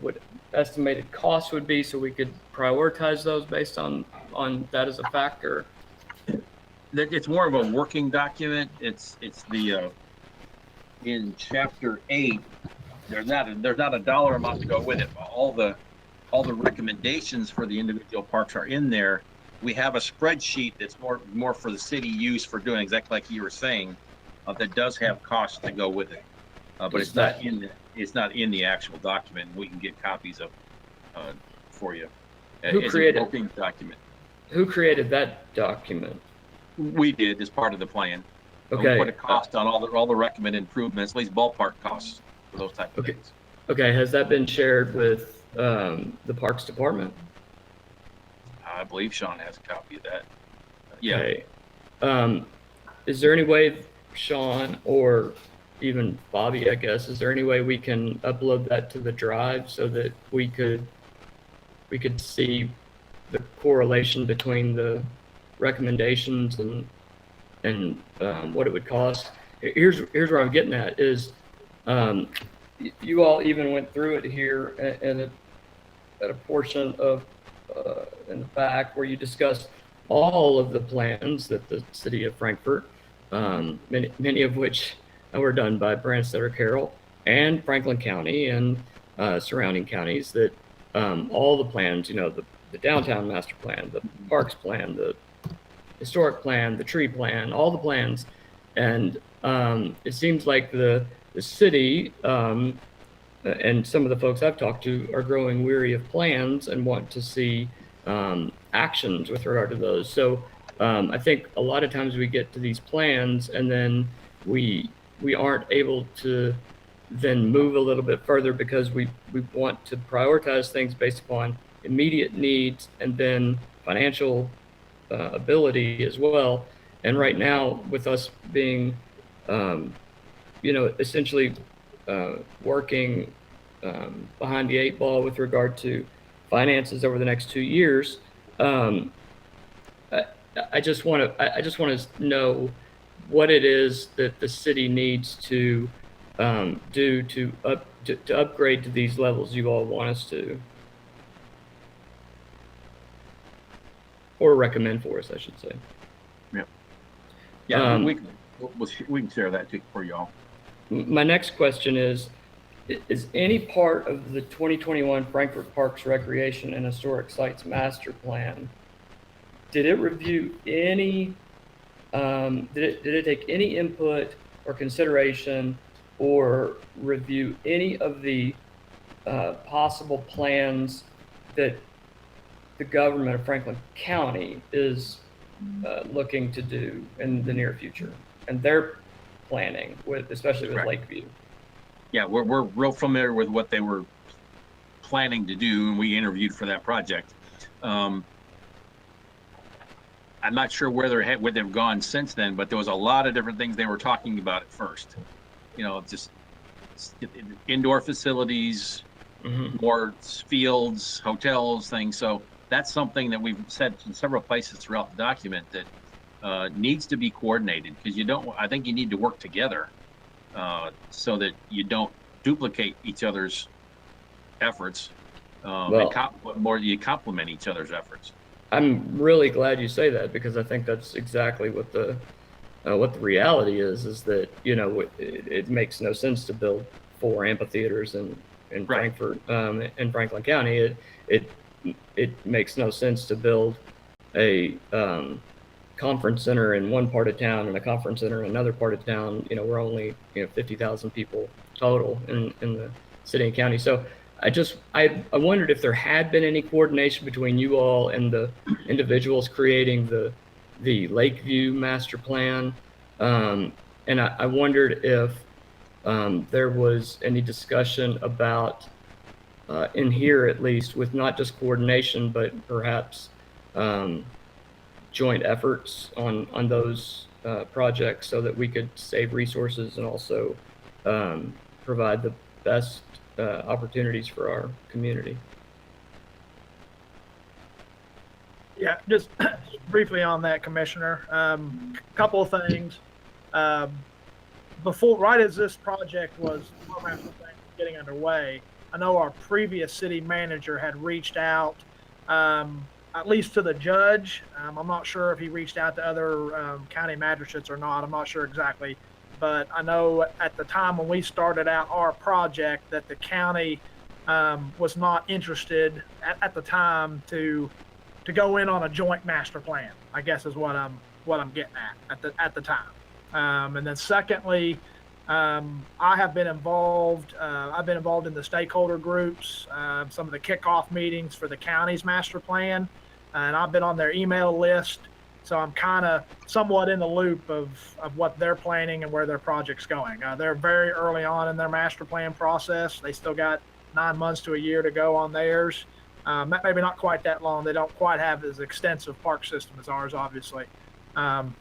would estimated costs would be, so we could prioritize those based on that as a factor? It's more of a working document. It's the in chapter 8. There's not a dollar amount to go with it. All the recommendations for the individual parks are in there. We have a spreadsheet that's more for the city use for doing exactly like you were saying, that does have costs to go with it, but it's not in the actual document. We can get copies of for you. Who created a working document? Who created that document? We did as part of the plan. Okay. We put a cost on all the recommended improvements, at least ballpark costs for those type of things. Okay. Has that been shared with the Parks Department? I believe Sean has a copy of that. Yeah. Okay. Is there any way, Sean or even Bobby, I guess, is there any way we can upload that to the drive so that we could see the correlation between the recommendations and what it would cost? Here's where I'm getting at is you all even went through it here at a portion of in the back where you discussed all of the plans that the city of Frankfort, many of which were done by Branstetter Carroll and Franklin County and surrounding counties, that all the plans, the downtown master plan, the parks plan, the historic plan, the tree plan, all the plans. And it seems like the city and some of the folks I've talked to are growing weary of plans and want to see actions with regard to those. So I think a lot of times we get to these plans and then we aren't able to then move a little bit further because we want to prioritize things based upon immediate needs and then financial ability as well. And right now, with us being, essentially working behind the 8 ball with regard to finances over the next 2 years, I just want to know what it is that the city needs to do to upgrade to these levels you all want us to, or recommend for us, I should say. Yeah, we can share that too for y'all. My next question is any part of the 2021 Frankfort Parks Recreation and Historic Sites Master Plan, did it review any, did it take any input or consideration or review any of the possible plans that the government of Franklin County is looking to do in the near future, and they're planning with, especially with Lakeview? Yeah, we're real familiar with what they were planning to do, and we interviewed for that project. I'm not sure where they've gone since then, but there was a lot of different things they were talking about at first. Just indoor facilities, more fields, hotels, things. So that's something that we've said in several places throughout the document that needs to be coordinated, because I think you need to work together so that you don't duplicate each other's efforts, you complement each other's efforts. I'm really glad you say that, because I think that's exactly what the reality is that, it makes no sense to build 4 amphitheaters in Frankfort, in Franklin County. It makes no sense to build a conference center in one part of town and a conference center in another part of town. We're only 50,000 people total in the city and county. So I wondered if there had been any coordination between you all and the individuals creating the Lakeview master plan, and I wondered if there was any discussion about in here, at least, with not just coordination but perhaps joint efforts on those projects, so that we could save resources and also provide the best opportunities for our community. Yeah, just briefly on that, Commissioner. Couple of things. Right as this project was getting underway, I know our previous city manager had reached out, at least to the judge. I'm not sure if he reached out to other county magistrates or not. I'm not sure exactly. But I know at the time when we started out our project that the county was not interested at the time to go in on a joint master plan, I guess is what I'm getting at the time. And then secondly, I have been involved. I've been involved in the stakeholder groups, some of the kickoff meetings for the county's master plan, and I've been on their email list. So I'm kind of somewhat in the loop of what they're planning and where their project's going. They're very early on in their master plan process. They still got 9 months to a year to go on theirs. Maybe not quite that long. They don't quite have as extensive park system as ours, obviously.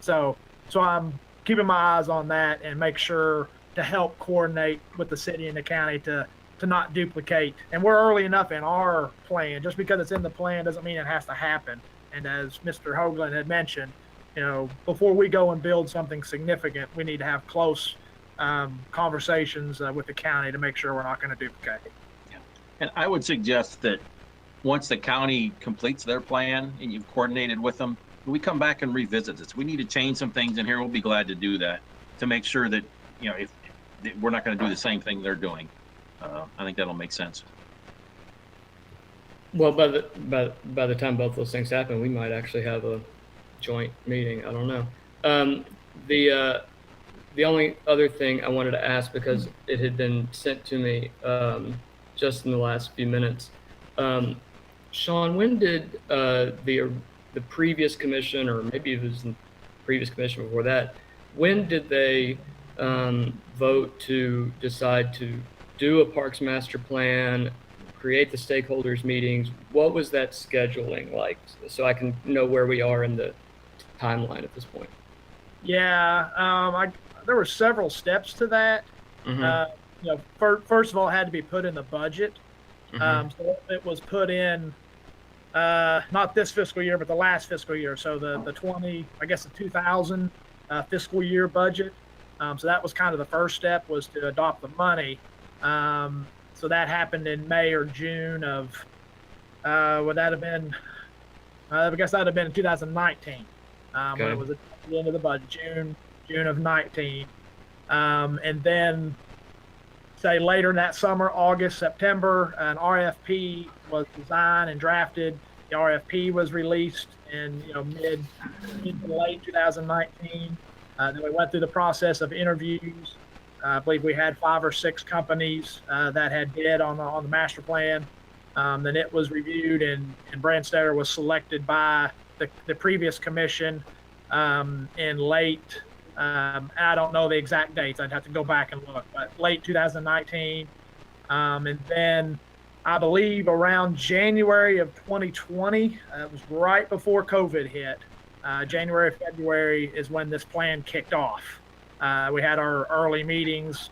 So I'm keeping my eyes on that and make sure to help coordinate with the city and the county to not duplicate. And we're early enough in our plan. Just because it's in the plan doesn't mean it has to happen. And as Mr. Hoagland had mentioned, you know, before we go and build something significant, we need to have close conversations with the county to make sure we're not going to duplicate. And I would suggest that once the county completes their plan and you've coordinated with them, we come back and revisit this. We need to change some things in here. We'll be glad to do that to make sure that, you know, if we're not going to do the same thing they're doing. I think that'll make sense. Well, by the time both those things happen, we might actually have a joint meeting. I don't know. The only other thing I wanted to ask, because it had been sent to me just in the last few minutes. Sean, when did the previous commission, or maybe it was the previous commission before that, when did they vote to decide to do a parks master plan, create the stakeholders meetings? What was that scheduling like, so I can know where we are in the timeline at this point? Yeah, there were several steps to that. Mm-hmm. You know, first of all, it had to be put in the budget. Mm-hmm. So it was put in not this fiscal year, but the last fiscal year. So the 2000 fiscal year budget. So that was kind of the first step, was to adopt the money. So that happened in May or June of, would that have been, I guess that would have been in 2019, Okay. when it was at the end of the budget, June of 19. And then, say later that summer, August, September, an RFP was designed and drafted. The RFP was released in, you know, mid to late 2019. Then we went through the process of interviews. I believe we had 5 or 6 companies that had bid on the master plan. Then it was reviewed, and Branstetter was selected by the previous commission in late. I don't know the exact dates. I'd have to go back and look, but late 2019. And then I believe around January of 2020, it was right before COVID hit. January, February is when this plan kicked off. We had our early meetings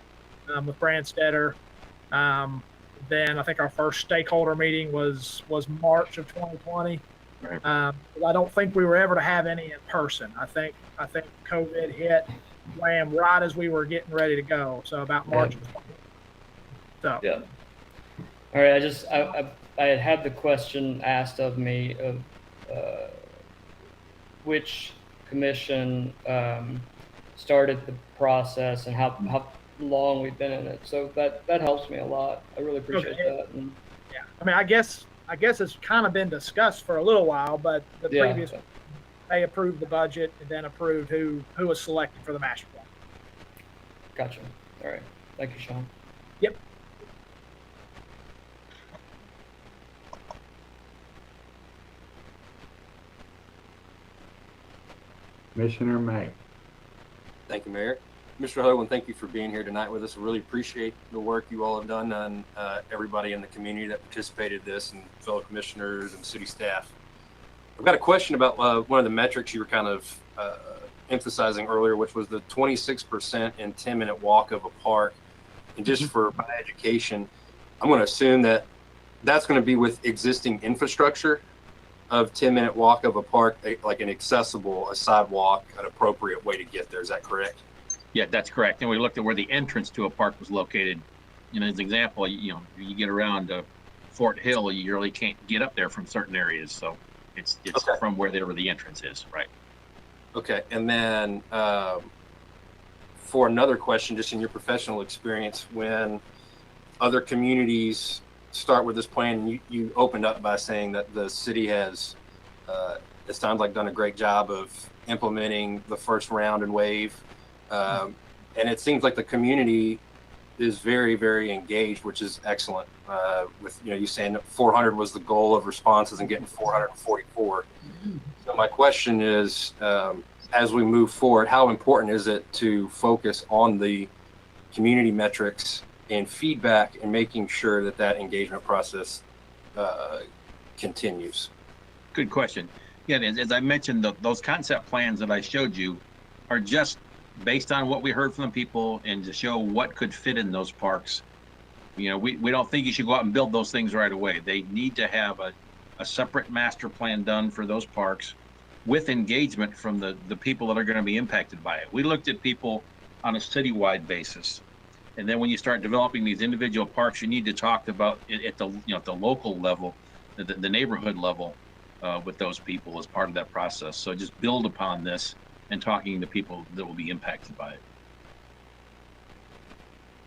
with Branstetter. Then I think our first stakeholder meeting was March of 2020. Right. I don't think we were ever to have any in person. I think COVID hit, wham, right as we were getting ready to go. So about March. Yeah. Of 2020. So Yeah. All right. I had had the question asked of me of which commission started the process and how long we've been in it. So that helps me a lot. I really appreciate that. And, yeah, I mean, I guess it's kind of been discussed for a little while, but the previous, they approved the budget and then approved who was selected for the master plan. Gotcha. All right. Thank you, Sean. Yep. Commissioner May. Thank you, Mayor. Mr. Hoagland, thank you for being here tonight with us. I really appreciate the work you all have done and everybody in the community that participated in this, and fellow commissioners and city staff. I've got a question about one of the metrics you were kind of emphasizing earlier, which was the 26% in 10-minute walk of a park. And just for my education, I'm going to assume that that's going to be with existing infrastructure of 10-minute walk of a park, like an accessible, a sidewalk, an appropriate way to get there. Is that correct? Yeah, that's correct. And we looked at where the entrance to a park was located. You know, as an example, you get around Fort Hill, you really can't get up there from certain areas. So it's okay. From where the entrance is, right? Okay. And then for another question, just in your professional experience, when other communities start with this plan, you opened up by saying that the city has, it sounds like, done a great job of implementing the first round and wave. And it seems like the community is very, very engaged, which is excellent. With you saying that 400 was the goal of responses and getting 444. So my question is, as we move forward, how important is it to focus on the community metrics and feedback and making sure that engagement process continues? Good question. Yeah, as I mentioned, those concept plans that I showed you are just based on what we heard from the people and to show what could fit in those parks. You know, we don't think you should go out and build those things right away. They need to have a separate master plan done for those parks with engagement from the people that are going to be impacted by it. We looked at people on a citywide basis. And then when you start developing these individual parks, you need to talk about it at the, you know, at the local level, the neighborhood level with those people as part of that process. So just build upon this and talking to people that will be impacted by it.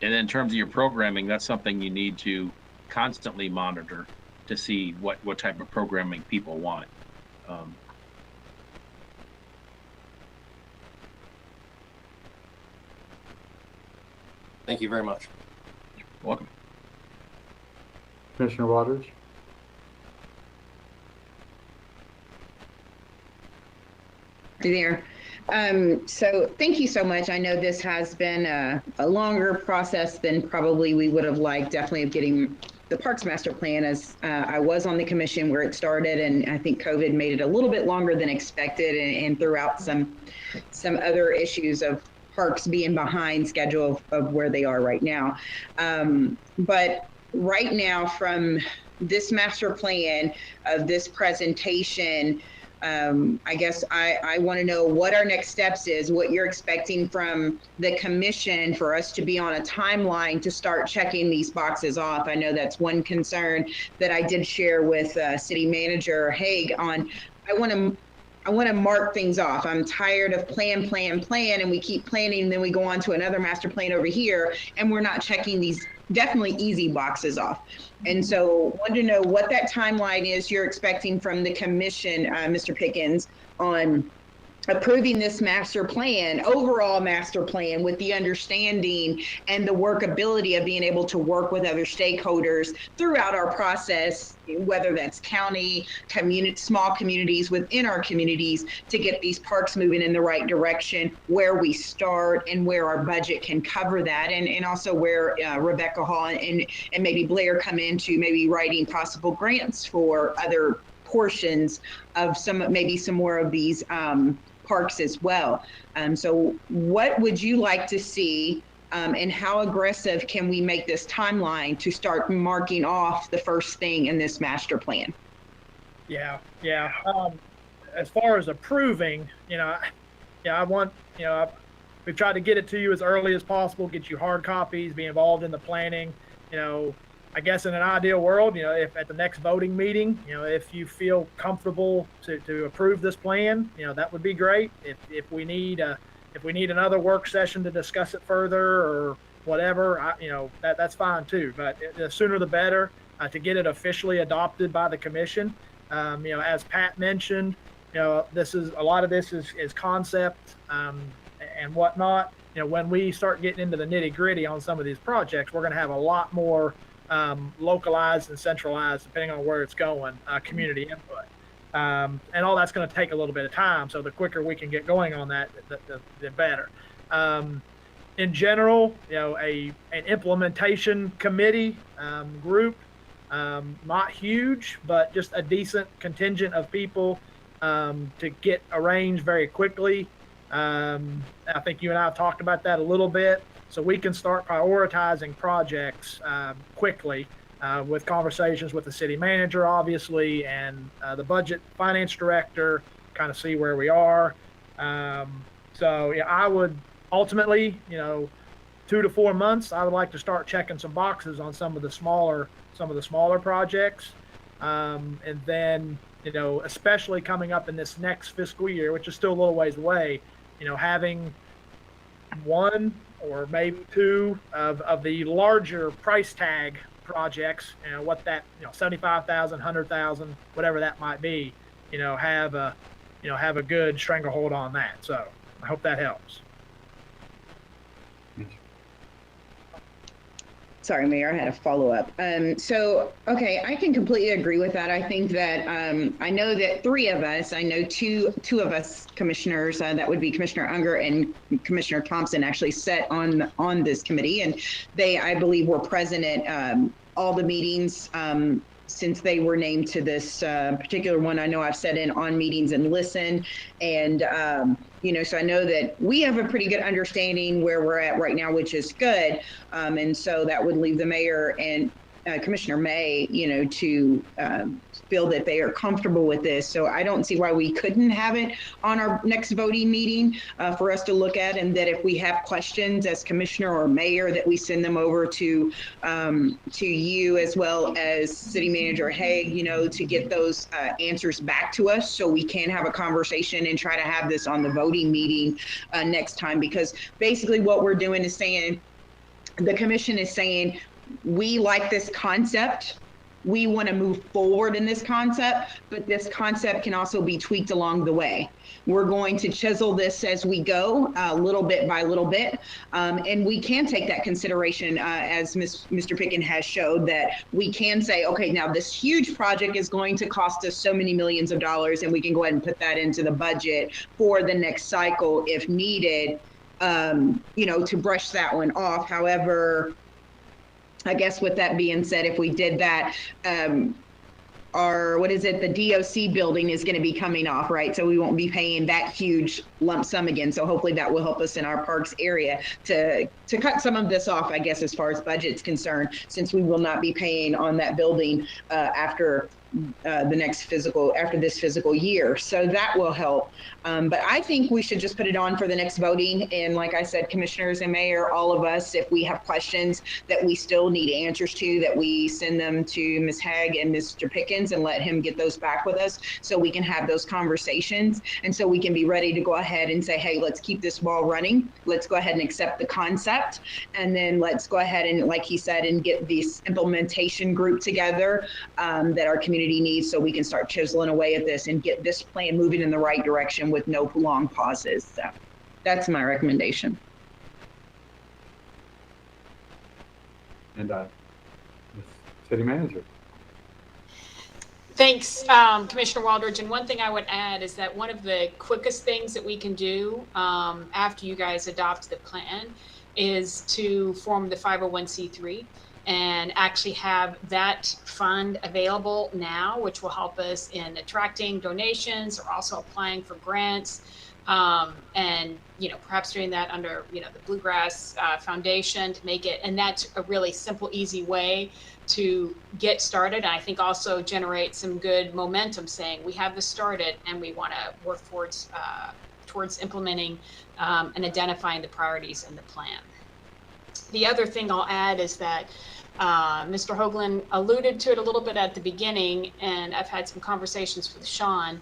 And in terms of your programming, that's something you need to constantly monitor to see what type of programming people want. Thank you very much. You're welcome. Commissioner Waters? There. So thank you so much. I know this has been a longer process than probably we would have liked, definitely of getting the Parks Master Plan, as I was on the commission where it started, and I think COVID made it a little bit longer than expected and threw out some other issues of parks being behind schedule of where they are right now. But right now, from this master plan of this presentation, I guess I want to know what our next steps is, what you're expecting from the commission for us to be on a timeline to start checking these boxes off. I know that's one concern that I did share with City Manager Haig on. I want to mark things off. I'm tired of plan, and we keep planning, and then we go on to another master plan over here, and we're not checking these definitely easy boxes off. And so want to know what that timeline is you're expecting from the commission, Mr. Pickens, on approving this master plan, overall master plan, with the understanding and the workability of being able to work with other stakeholders throughout our process, whether that's county, community, small communities within our communities, to get these parks moving in the right direction, where we start and where our budget can cover that, and also where Rebecca Hall and maybe Blair come into maybe writing possible grants for other portions of maybe some more of these parks as well. So what would you like to see, and how aggressive can we make this timeline to start marking off the first thing in this master plan? Yeah. As far as approving, I want, we've tried to get it to you as early as possible, get you hard copies, be involved in the planning. I guess in an ideal world, if at the next voting meeting, if you feel comfortable to approve this plan, that would be great. If we need another work session to discuss it further or whatever, that's fine too. But the sooner the better to get it officially adopted by the commission. As Pat mentioned, this is a lot of this is concept and whatnot. When we start getting into the nitty gritty on some of these projects, we're going to have a lot more localized and centralized, depending on where it's going, community input. And all that's going to take a little bit of time. So the quicker we can get going on that, the better. In general, an implementation committee group, not huge, but just a decent contingent of people to get arranged very quickly. I think you and I have talked about that a little bit. So we can start prioritizing projects quickly with conversations with the city manager, obviously, and the budget finance director, kind of see where we are. So yeah, I would ultimately, 2 to 4 months, I would like to start checking some boxes on some of the smaller projects. And then, especially coming up in this next fiscal year, which is still a little ways away, having one or maybe two of the larger price tag projects, what that, 75,000, 100,000, whatever that might be, have a good stranglehold on that. So I hope that helps. Sorry, Mayor, I had a follow-up. So, okay, I can completely agree with that. I think that I know that two of us commissioners, that would be Commissioner Unger and Commissioner Thompson, actually sat on this committee, and they, I believe, were present at all the meetings since they were named to this particular one. I know I've sat in on meetings and listened, and so I know that we have a pretty good understanding where we're at right now, which is good. And so that would leave the mayor and Commissioner May, to feel that they are comfortable with this. So I don't see why we couldn't have it on our next voting meeting for us to look at, and that if we have questions as commissioner or mayor, that we send them over to you as well as City Manager Haig, to get those answers back to us so we can have a conversation and try to have this on the voting meeting next time. Because basically what we're doing is saying, the commission is saying, we like this concept. We want to move forward in this concept, but this concept can also be tweaked along the way. We're going to chisel this as we go, little bit by little bit. And we can take that consideration, as Mr. Picken has showed, that we can say, okay, now this huge project is going to cost us so many millions of dollars, and we can go ahead and put that into the budget for the next cycle if needed, to brush that one off. However, I guess with that being said, if we did that, the DOC building is going to be coming off, right? So we won't be paying that huge lump sum again. So hopefully that will help us in our parks area to cut some of this off, I guess, as far as budget's concerned, since we will not be paying on that building after this fiscal year. So that will help. But I think we should just put it on for the next voting. And like I said, commissioners and mayor, all of us, if we have questions that we still need answers to, that we send them to Ms. Haig and Mr. Pickens and let him get those back with us so we can have those conversations. And so we can be ready to go ahead and say, hey, let's keep this ball running. Let's go ahead and accept the concept. And then let's go ahead and, like he said, and get this implementation group together that our community needs, so we can start chiseling away at this and get this plan moving in the right direction with no long pauses. So that's my recommendation. And City Manager. Thanks, Commissioner Waldridge. And one thing I would add is that one of the quickest things that we can do after you guys adopt the plan is to form the 501c3 and actually have that fund available now, which will help us in attracting donations or also applying for grants. And, perhaps doing that under, the Bluegrass Foundation to make it. And that's a really simple, easy way to get started. And I think also generate some good momentum saying we have this started and we want to work towards implementing and identifying the priorities in the plan. The other thing I'll add is that Mr. Hoagland alluded to it a little bit at the beginning, and I've had some conversations with Sean.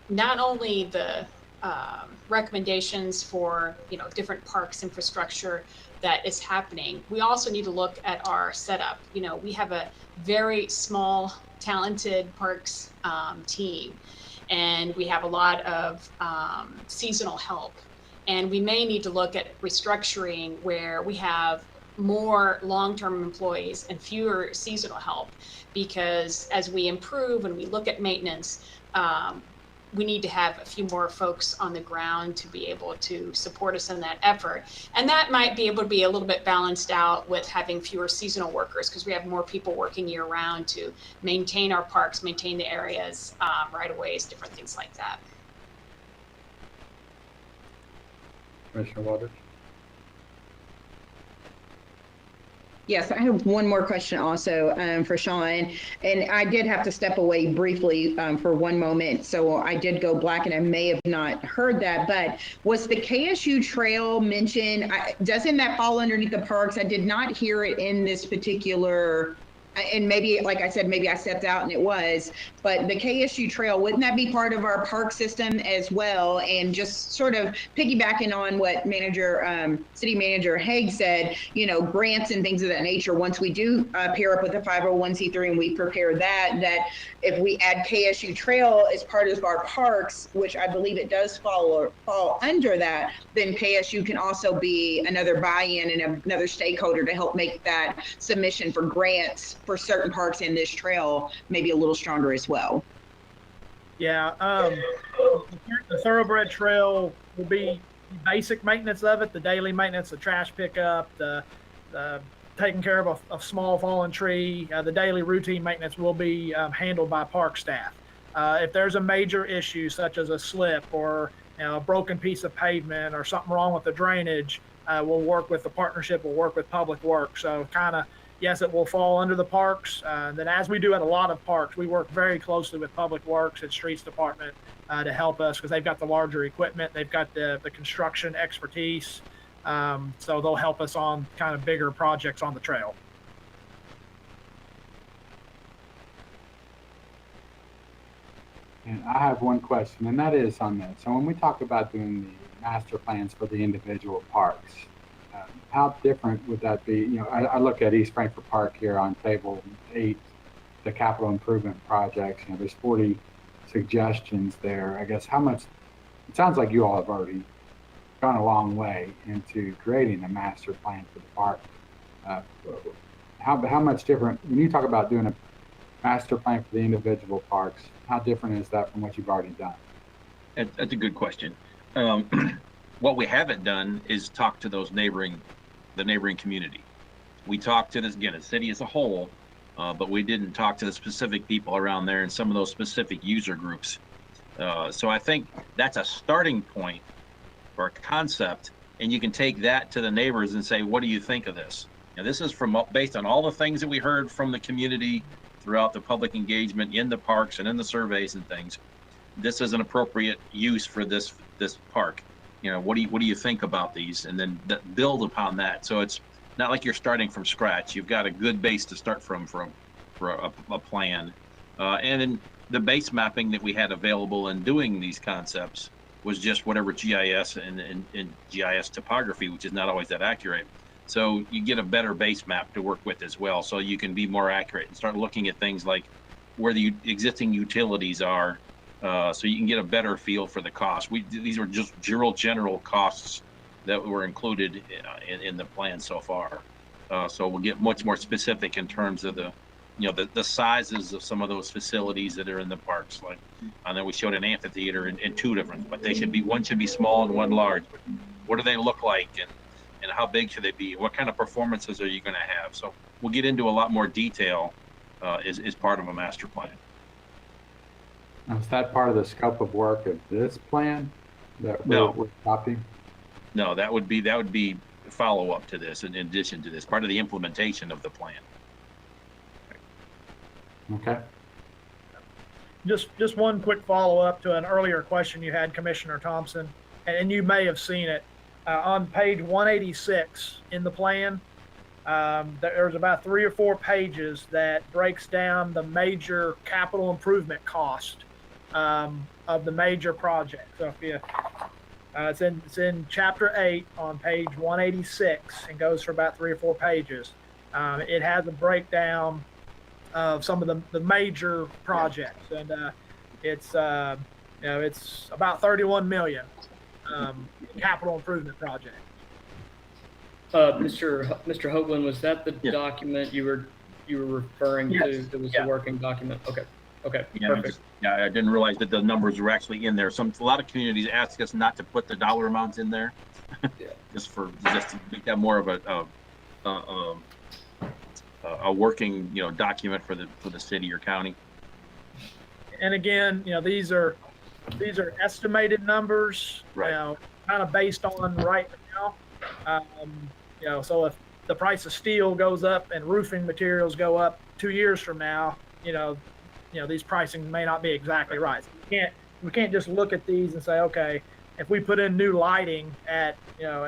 Not only the recommendations for different parks infrastructure that is happening, we also need to look at our setup. We have a very small, talented parks team, and we have a lot of seasonal help. And we may need to look at restructuring where we have more long-term employees and fewer seasonal help, because as we improve and we look at maintenance, we need to have a few more folks on the ground to be able to support us in that effort. And that might be able to be a little bit balanced out with having fewer seasonal workers, because we have more people working year round to maintain our parks, maintain the areas, right-of-ways, different things like that. Commissioner Waters. Yes, I have one more question also for Sean, and I did have to step away briefly for one moment, so I did go black and I may have not heard that, but was the KSU trail mentioned? Doesn't that fall underneath the parks? I did not hear it in this particular, and maybe, like I said, maybe I stepped out and it was, but the KSU trail, wouldn't that be part of our park system as well? And just sort of piggybacking on what City Manager Haig said, grants and things of that nature, once we do pair up with the 501c3 and we prepare that if we add KSU trail as part of our parks, which I believe it does fall under that, then KSU can also be another buy-in and another stakeholder to help make that submission for grants for certain parks in this trail maybe a little stronger as well. Yeah, the thoroughbred trail will be basic maintenance of it, the daily maintenance, the trash pickup, the taking care of a small fallen tree. The daily routine maintenance will be handled by park staff. If there's a major issue such as a slip or a broken piece of pavement or something wrong with the drainage, we'll work with the partnership, we'll work with Public Works. So kind of, yes, it will fall under the parks. Then as we do at a lot of parks, we work very closely with Public Works and Streets Department to help us because they've got the larger equipment, they've got the construction expertise. So they'll help us on kind of bigger projects on the trail. And I have one question, and that is on that. So when we talk about doing the master plans for the individual parks, how different would that be? You know, I look at East Frankfort Park here on table 8, the capital improvement projects. You know, there's 40 suggestions there. I guess how much? It sounds like you all have already gone a long way into creating a master plan for the park. How much different when you talk about doing a master plan for the individual parks? How different is that from what you've already done? That's a good question. What we haven't done is talk to the neighboring community. We talked to this, again, the city as a whole, but we didn't talk to the specific people around there and some of those specific user groups. So I think that's a starting point for a concept, and you can take that to the neighbors and say, what do you think of this? Now, this is based on all the things that we heard from the community throughout the public engagement in the parks and in the surveys and things. This is an appropriate use for this park. You know, what do you think about these? And then build upon that. So it's not like you're starting from scratch. You've got a good base to start from for a plan. And then the base mapping that we had available in doing these concepts was just whatever GIS and GIS topography, which is not always that accurate. So you get a better base map to work with as well. So you can be more accurate and start looking at things like where the existing utilities are. So you can get a better feel for the cost. These are just general costs that were included in the plan so far. So we'll get much more specific in terms of the sizes of some of those facilities that are in the parks. Like, and then we showed an amphitheater in 2 different, but one should be small and one large. But what do they look like, and how big should they be? What kind of performances are you going to have? So we'll get into a lot more detail as part of a master plan. Now, is that part of the scope of work of this plan that we're adopting? No, that would be follow up to this, in addition to this, part of the implementation of the plan. Okay. Just one quick follow up to an earlier question you had, Commissioner Thompson, and you may have seen it on page 186 in the plan. There's about 3 or 4 pages that breaks down the major capital improvement cost of the major project. So if you, it's in chapter 8 on page 186 and goes for about 3 or 4 pages. It has a breakdown of some of the major projects, and it's it's about 31 million capital improvement project. Mr. Hoagland, was that the document you were referring to? That was the working document. Okay, perfect. I didn't realize that the numbers were actually in there. A lot of communities ask us not to put the dollar amounts in there, just to make that more of a working document for the city or county. And again, these are estimated numbers, right? Kind of based on right now. So if the price of steel goes up and roofing materials go up 2 years from now, these pricing may not be exactly right. So we can't just look at these and say, okay, if we put in new lighting at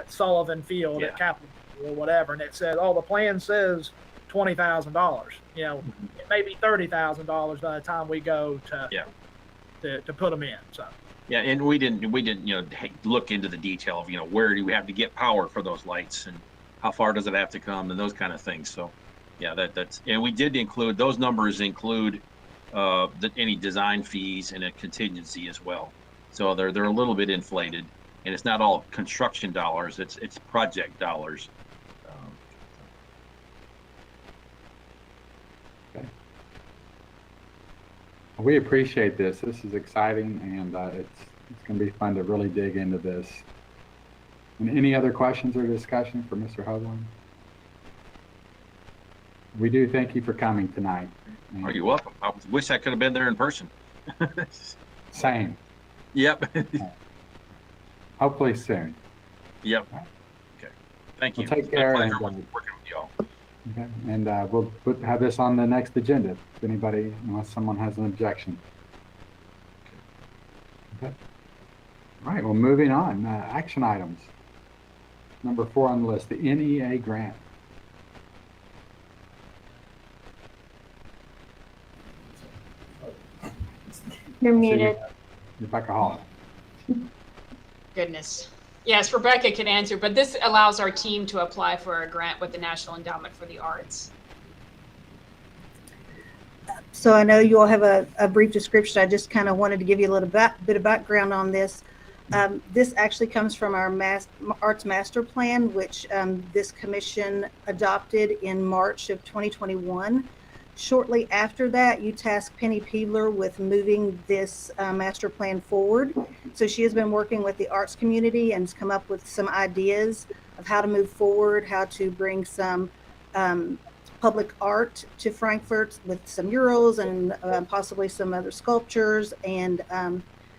Sullivan Field at Capitol or whatever, and it says, the plan says $20,000. It may be $30,000 by the time we go to put them in. So. Yeah, and we didn't look into the detail of where do we have to get power for those lights and how far does it have to come and those kind of things. So that's and we did include those numbers any design fees and a contingency as well. So they're a little bit inflated, and it's not all construction dollars, it's project dollars. Okay. We appreciate this. This is exciting, and it's going to be fun to really dig into this. And any other questions or discussion for Mr. Hoagland? we do thank you for coming tonight. Are you welcome? I wish I could have been there in person. Same. Yep. Hopefully soon. Yep. Okay. Thank you. Well, take It's been a care. pleasure And, working with y'all. okay. And we'll have this on the next agenda. If anybody, unless someone has an objection. Okay. All right. Well, moving on. Action items. Number 4 on the list, the NEA grant. You're muted. Rebecca Hall. Goodness. Yes, Rebecca can answer, but this allows our team to apply for a grant with the National Endowment for the Arts. So I know you all have a brief description. I just kind of wanted to give you a little bit of background on this. This actually comes from our Arts Master Plan, which this commission adopted in March of 2021. Shortly after that, you tasked Penny Peebler with moving this master plan forward. So she has been working with the arts community and has come up with some ideas of how to move forward, how to bring some public art to Frankfort with some murals and possibly some other sculptures and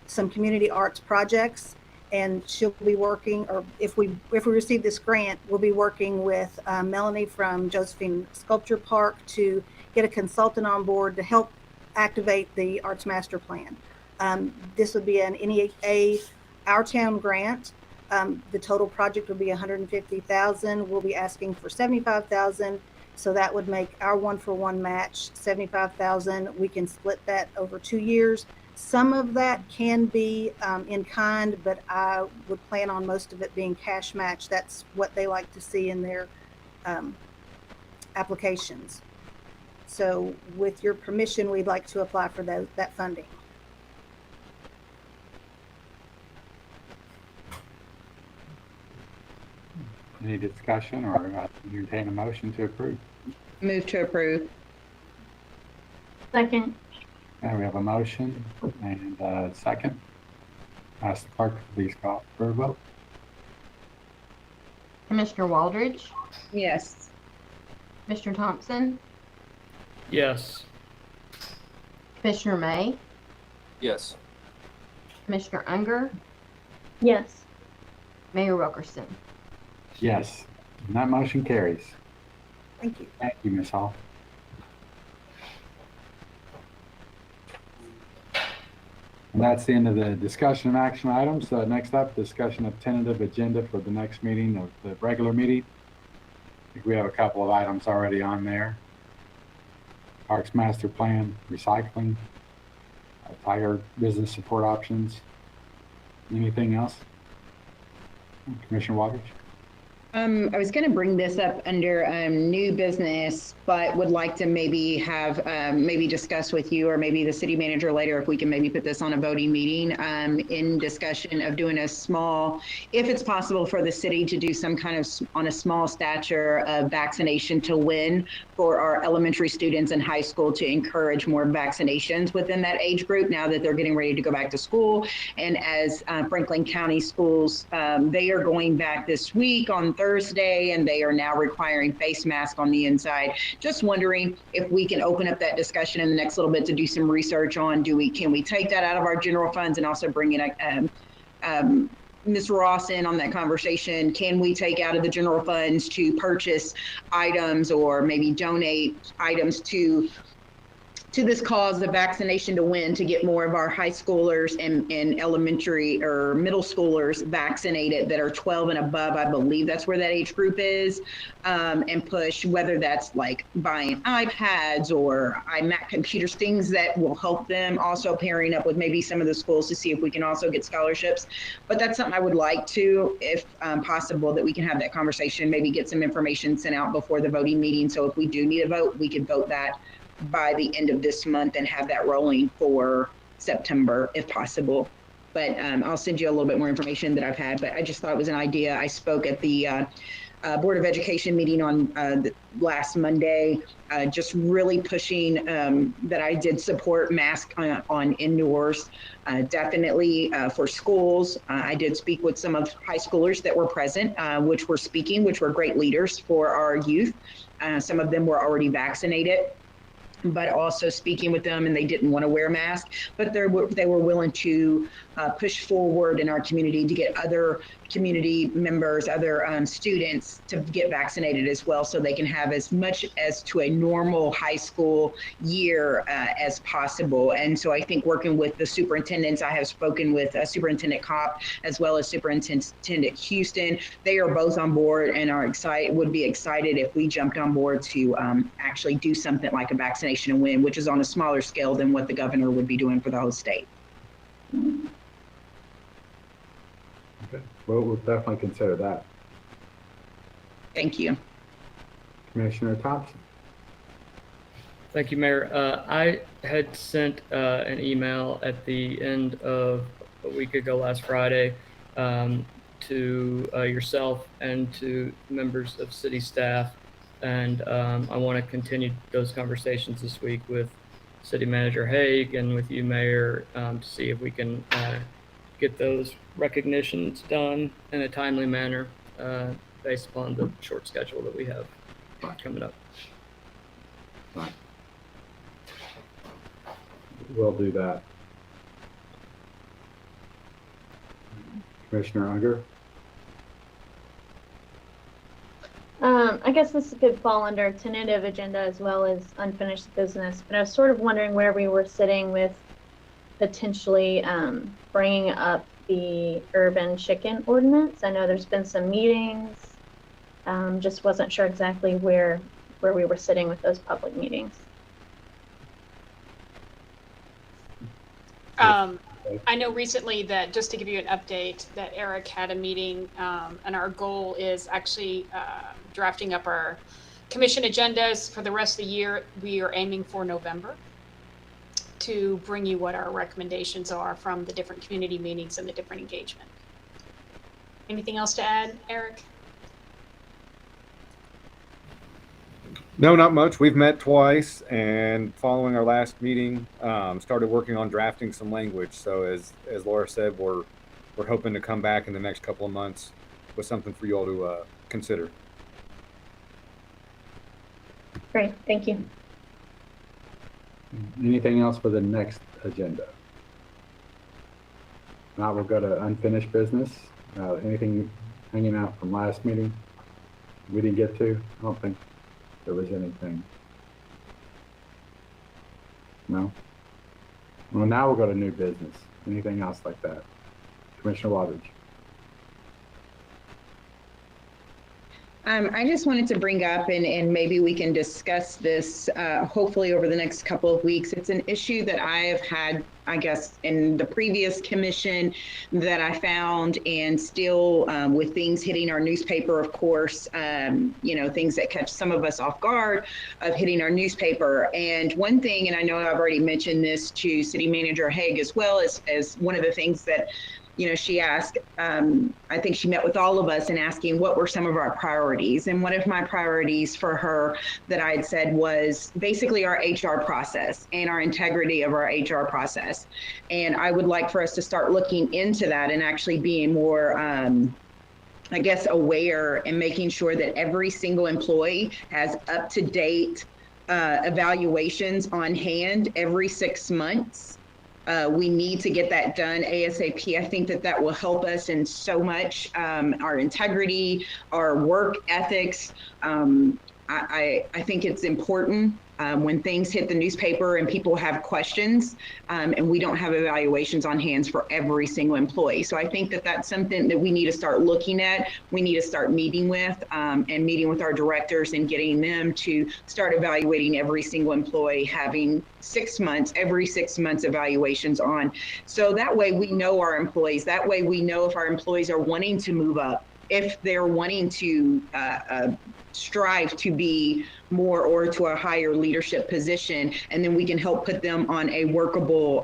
some community arts projects. And she'll be working, or if we receive this grant, we'll be working with Melanie from Josephine Sculpture Park to get a consultant on board to help activate the Arts Master Plan. This would be an NEA Our Town grant. The total project would be $150,000. We'll be asking for $75,000. So that would make our 1-for-1 match $75,000. We can split that over 2 years. Some of that can be in kind, but I would plan on most of it being cash match. That's what they like to see in their applications. So with your permission, we'd like to apply for that funding. Any discussion or entertain a motion to approve? Move to approve. Second. Okay, we have a motion and a second. Ask the clerk to please call for a vote. Commissioner Waldridge, Yes. Commissioner Thompson, Yes. Commissioner May, Yes. Commissioner Unger, Yes. Mayor Wilkerson. Yes, and that motion carries. Thank you. Thank you, Ms. Hall. And that's the end of the discussion and action items. Next up, discussion of tentative agenda for the next meeting of the regular meeting. I think we have a couple of items already on there. Parks Master Plan, recycling, Tiger business support options. Anything else? Commissioner Waters? I was going to bring this up under new business, but would like to maybe have maybe discuss with you or maybe the city manager later if we can maybe put this on a voting meeting in discussion of doing a small, if it's possible for the city to do some kind of on a small stature of vaccination to win for our elementary students in high school to encourage more vaccinations within that age group now that they're getting ready to go back to school. And as Franklin County schools, they are going back this week on Thursday, and they are now requiring face masks on the inside. Just wondering if we can open up that discussion in the next little bit to do some research on, can we take that out of our general funds and also bring in Ms. Ross in on that conversation? Can we take out of the general funds to purchase items or maybe donate items to this cause, the vaccination to win, to get more of our high schoolers and elementary or middle schoolers vaccinated that are 12 and above? I believe that's where that age group is, and push, whether that's like buying iPads or iMac computers, things that will help them, also pairing up with maybe some of the schools to see if we can also get scholarships. But that's something I would like to, if possible, that we can have that conversation, maybe get some information sent out before the voting meeting. So if we do need a vote, we could vote that by the end of this month and have that rolling for September if possible. But I'll send you a little bit more information that I've had, but I just thought it was an idea. I spoke at the Board of Education meeting on last Monday, just really pushing that I did support masks on indoors, definitely for schools. I did speak with some of high schoolers that were present, which were great leaders for our youth. Some of them were already vaccinated, but also speaking with them, and they didn't want to wear masks, but they were willing to push forward in our community to get other community members, other students to get vaccinated as well, so they can have as much as to a normal high school year as possible. And so I think working with the superintendents, I have spoken with Superintendent Kopp as well as Superintendent Houston. They are both on board and are excited, would be excited if we jumped on board to actually do something like a vaccination and win, which is on a smaller scale than what the governor would be doing for the whole state. Okay. Well, we'll definitely consider that. Thank you. Commissioner Thompson. Thank you, Mayor. I had sent an email at the end of a week ago last Friday to yourself and to members of city staff. And I want to continue those conversations this week with City Manager Haig and with you, Mayor, to see if we can get those recognitions done in a timely manner based upon the short schedule that we have coming up. We'll do that. Commissioner Unger. I guess this could fall under tentative agenda as well as unfinished business, but I was sort of wondering where we were sitting with potentially bringing up the urban chicken ordinance. I know there's been some meetings, just wasn't sure exactly where we were sitting with those public meetings. I know recently that, just to give you an update, that Eric had a meeting, and our goal is actually drafting up our commission agendas for the rest of the year. We are aiming for November to bring you what our recommendations are from the different community meetings and the different engagement. Anything else to add, Eric? No, not much. We've met twice, and following our last meeting, started working on drafting some language. So as Laura said, we're hoping to come back in the next couple of months with something for you all to consider. Great, thank you. Anything else for the next agenda? Now we'll go to unfinished business. Anything hanging out from last meeting we didn't get to? I don't think there was anything. No? Well, now we'll go to new business. Anything else like that? Commissioner Waters. I just wanted to bring up, and maybe we can discuss this hopefully over the next couple of weeks. It's an issue that I have had, I guess, in the previous commission that I found, and still with things hitting our newspaper, of course, things that catch some of us off guard of hitting our newspaper. And one thing, and I know I've already mentioned this to City Manager Haig as well, as one of the things that she asked, I think she met with all of us and asking what were some of our priorities. And one of my priorities for her that I had said was basically our HR process and our integrity of our HR process. And I would like for us to start looking into that and actually being more, I guess, aware and making sure that every single employee has up-to-date evaluations on hand every 6 months. We need to get that done ASAP. I think that will help us in so much, our integrity, our work ethics. I think it's important when things hit the newspaper and people have questions, and we don't have evaluations on hands for every single employee. So I think that's something that we need to start looking at. We need to start meeting with and meeting with our directors and getting them to start evaluating every single employee, having every 6 months evaluations on. So that way we know our employees. That way we know if our employees are wanting to move up, if they're wanting to strive to be more or to a higher leadership position, and then we can help put them on a workable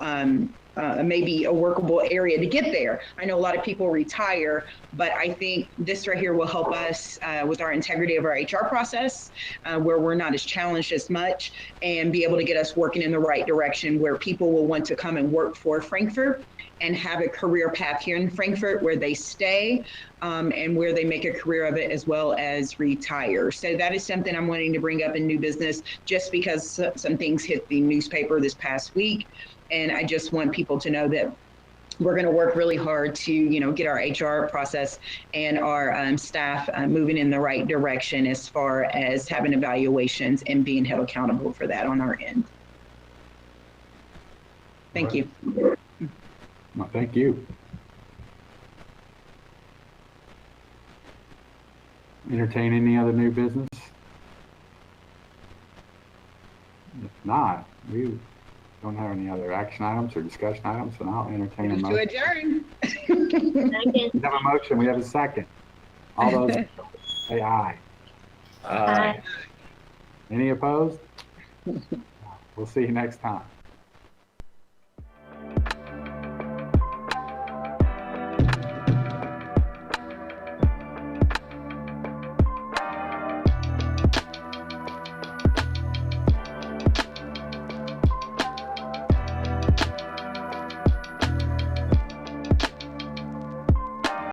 maybe a workable area to get there. I know a lot of people retire, but I think this right here will help us with our integrity of our HR process, where we're not as challenged as much, and be able to get us working in the right direction where people will want to come and work for Frankfort and have a career path here in Frankfort where they stay and where they make a career of it as well as retire. So that is something I'm wanting to bring up in new business just because some things hit the newspaper this past week. And I just want people to know that we're going to work really hard to, you know, get our HR process and our staff moving in the right direction as far as having evaluations and being held accountable for that on our end. Thank you. Well, thank you. Entertain any other new business? If not, we don't have any other action items or discussion items, and I'll entertain a To motion. adjourn. We have a motion, we have a second. All those in favor say aye. Aye. Any opposed? We'll see you next time.